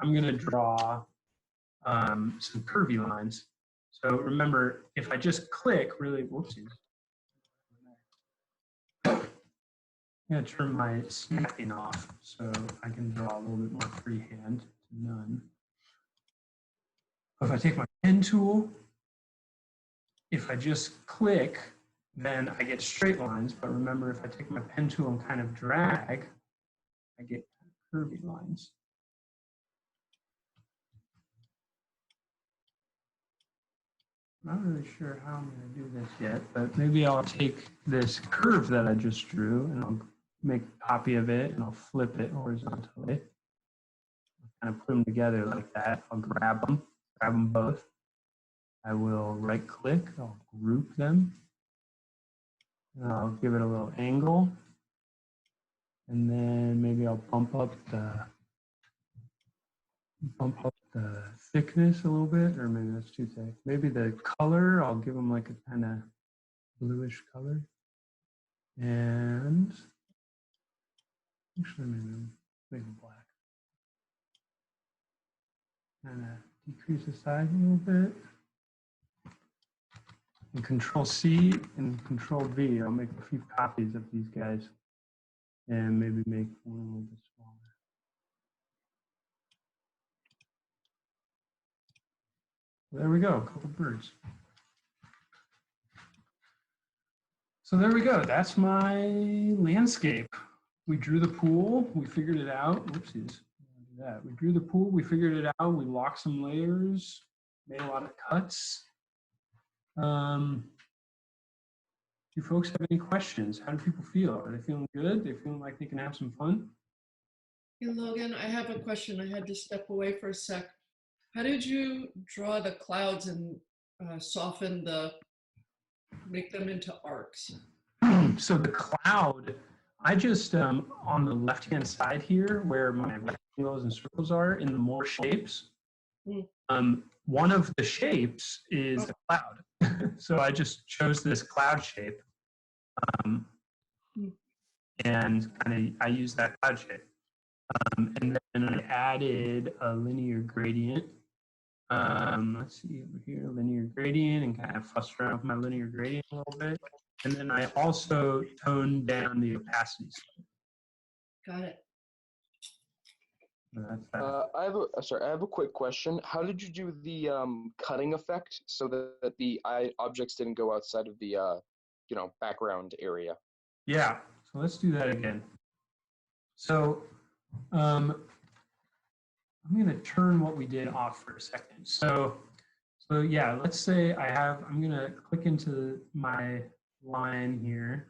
I'm going to draw some curvy lines. So remember, if I just click really, whoopsies. I'm going to turn my snapping off so I can draw a little bit more freehand to none. If I take my pen tool, if I just click, then I get straight lines. But remember, if I take my pen tool and kind of drag, I get curvy lines. Not really sure how I'm going to do this yet, but maybe I'll take this curve that I just drew and I'll make a copy of it and I'll flip it horizontally. Kind of put them together like that. I'll grab them both. I will right click, I'll group them. And I'll give it a little angle. And then maybe I'll bump up the thickness a little bit, or maybe that's too thick. Maybe the color, I'll give them like a kind of bluish color. And actually maybe make them black. Kind of decrease the size a little bit. And Control-C and Control-V, I'll make a few copies of these guys and maybe make one a little bit smaller. There we go, a couple birds. So there we go, that's my landscape. we drew the pool, we figured it out. Whoopsies. That. We drew the pool, we figured it out, we locked some layers, made a lot of cuts. Do you folks have any questions? How do people feel? Are they feeling good? They feeling like they can have some fun? Hey, Logan, I have a question. I had to step away for a sec. How did you draw the clouds and soften make them into arcs? So the cloud, I just, on the left-hand side here, where my rectangles and circles are, in the more shapes, one of the shapes is a cloud. So I just chose this cloud shape, and I used that cloud shape. And then I added a linear gradient. Let's see over here, linear gradient, and kind of fussed around with my linear gradient a little bit. And then I also toned down the opacity. Got it. I have a quick question. How did you do the cutting effect so that the objects didn't go outside of the background area? Yeah, so let's do that again. So I'm going to turn what we did off for a second. So yeah, let's say I'm going to click into my line here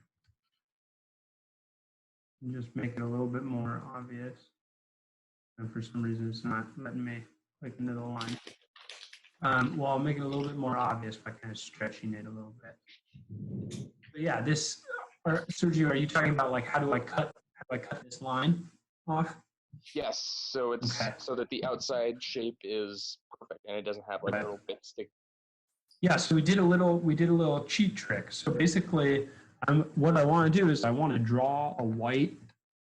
and just make it a little bit more obvious. And for some reason, it's not letting me click into the line. Well, I'll make it a little bit more obvious by kind of stretching it a little bit. But yeah, Sergio, are you talking about like how do I cut this line off? Yes, so it's so that the outside shape is perfect and it doesn't have like little bits stick. Yeah, so we did a little cheat trick. So basically, what I want to do is I want to draw a white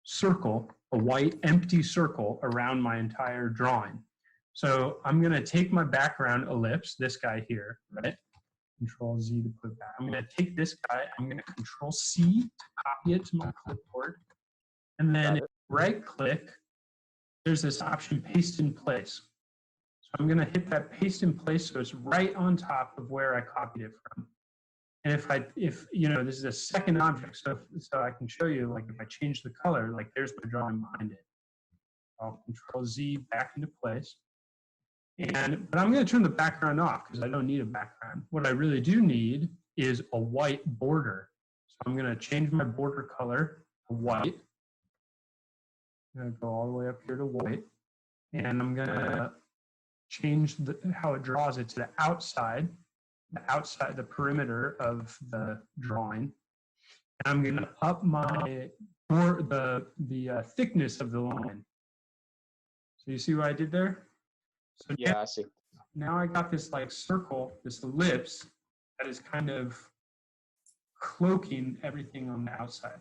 circle, a white empty circle around my entire drawing. So I'm going to take my background ellipse, this guy here, right? Control Z to put it back. I'm going to take this guy, I'm going to Control C to copy it to my clipboard. And then right click, there's this option, paste in place. So I'm going to hit that paste in place so it's right on top of where I copied it from. And if this is a second object, so I can show you, like if I change the color, like there's my drawing behind it. I'll Control Z back into place. But I'm going to turn the background off because I don't need a background. What I really do need is a white border. So I'm going to change my border color to white. I'm going to go all the way up here to white. And I'm going to change how it draws it to the outside, the perimeter of the drawing. And I'm going to up the thickness of the line. So you see what I did there? So yeah, I see. Now I got this like circle, this ellipse that is kind of cloaking everything on the outside.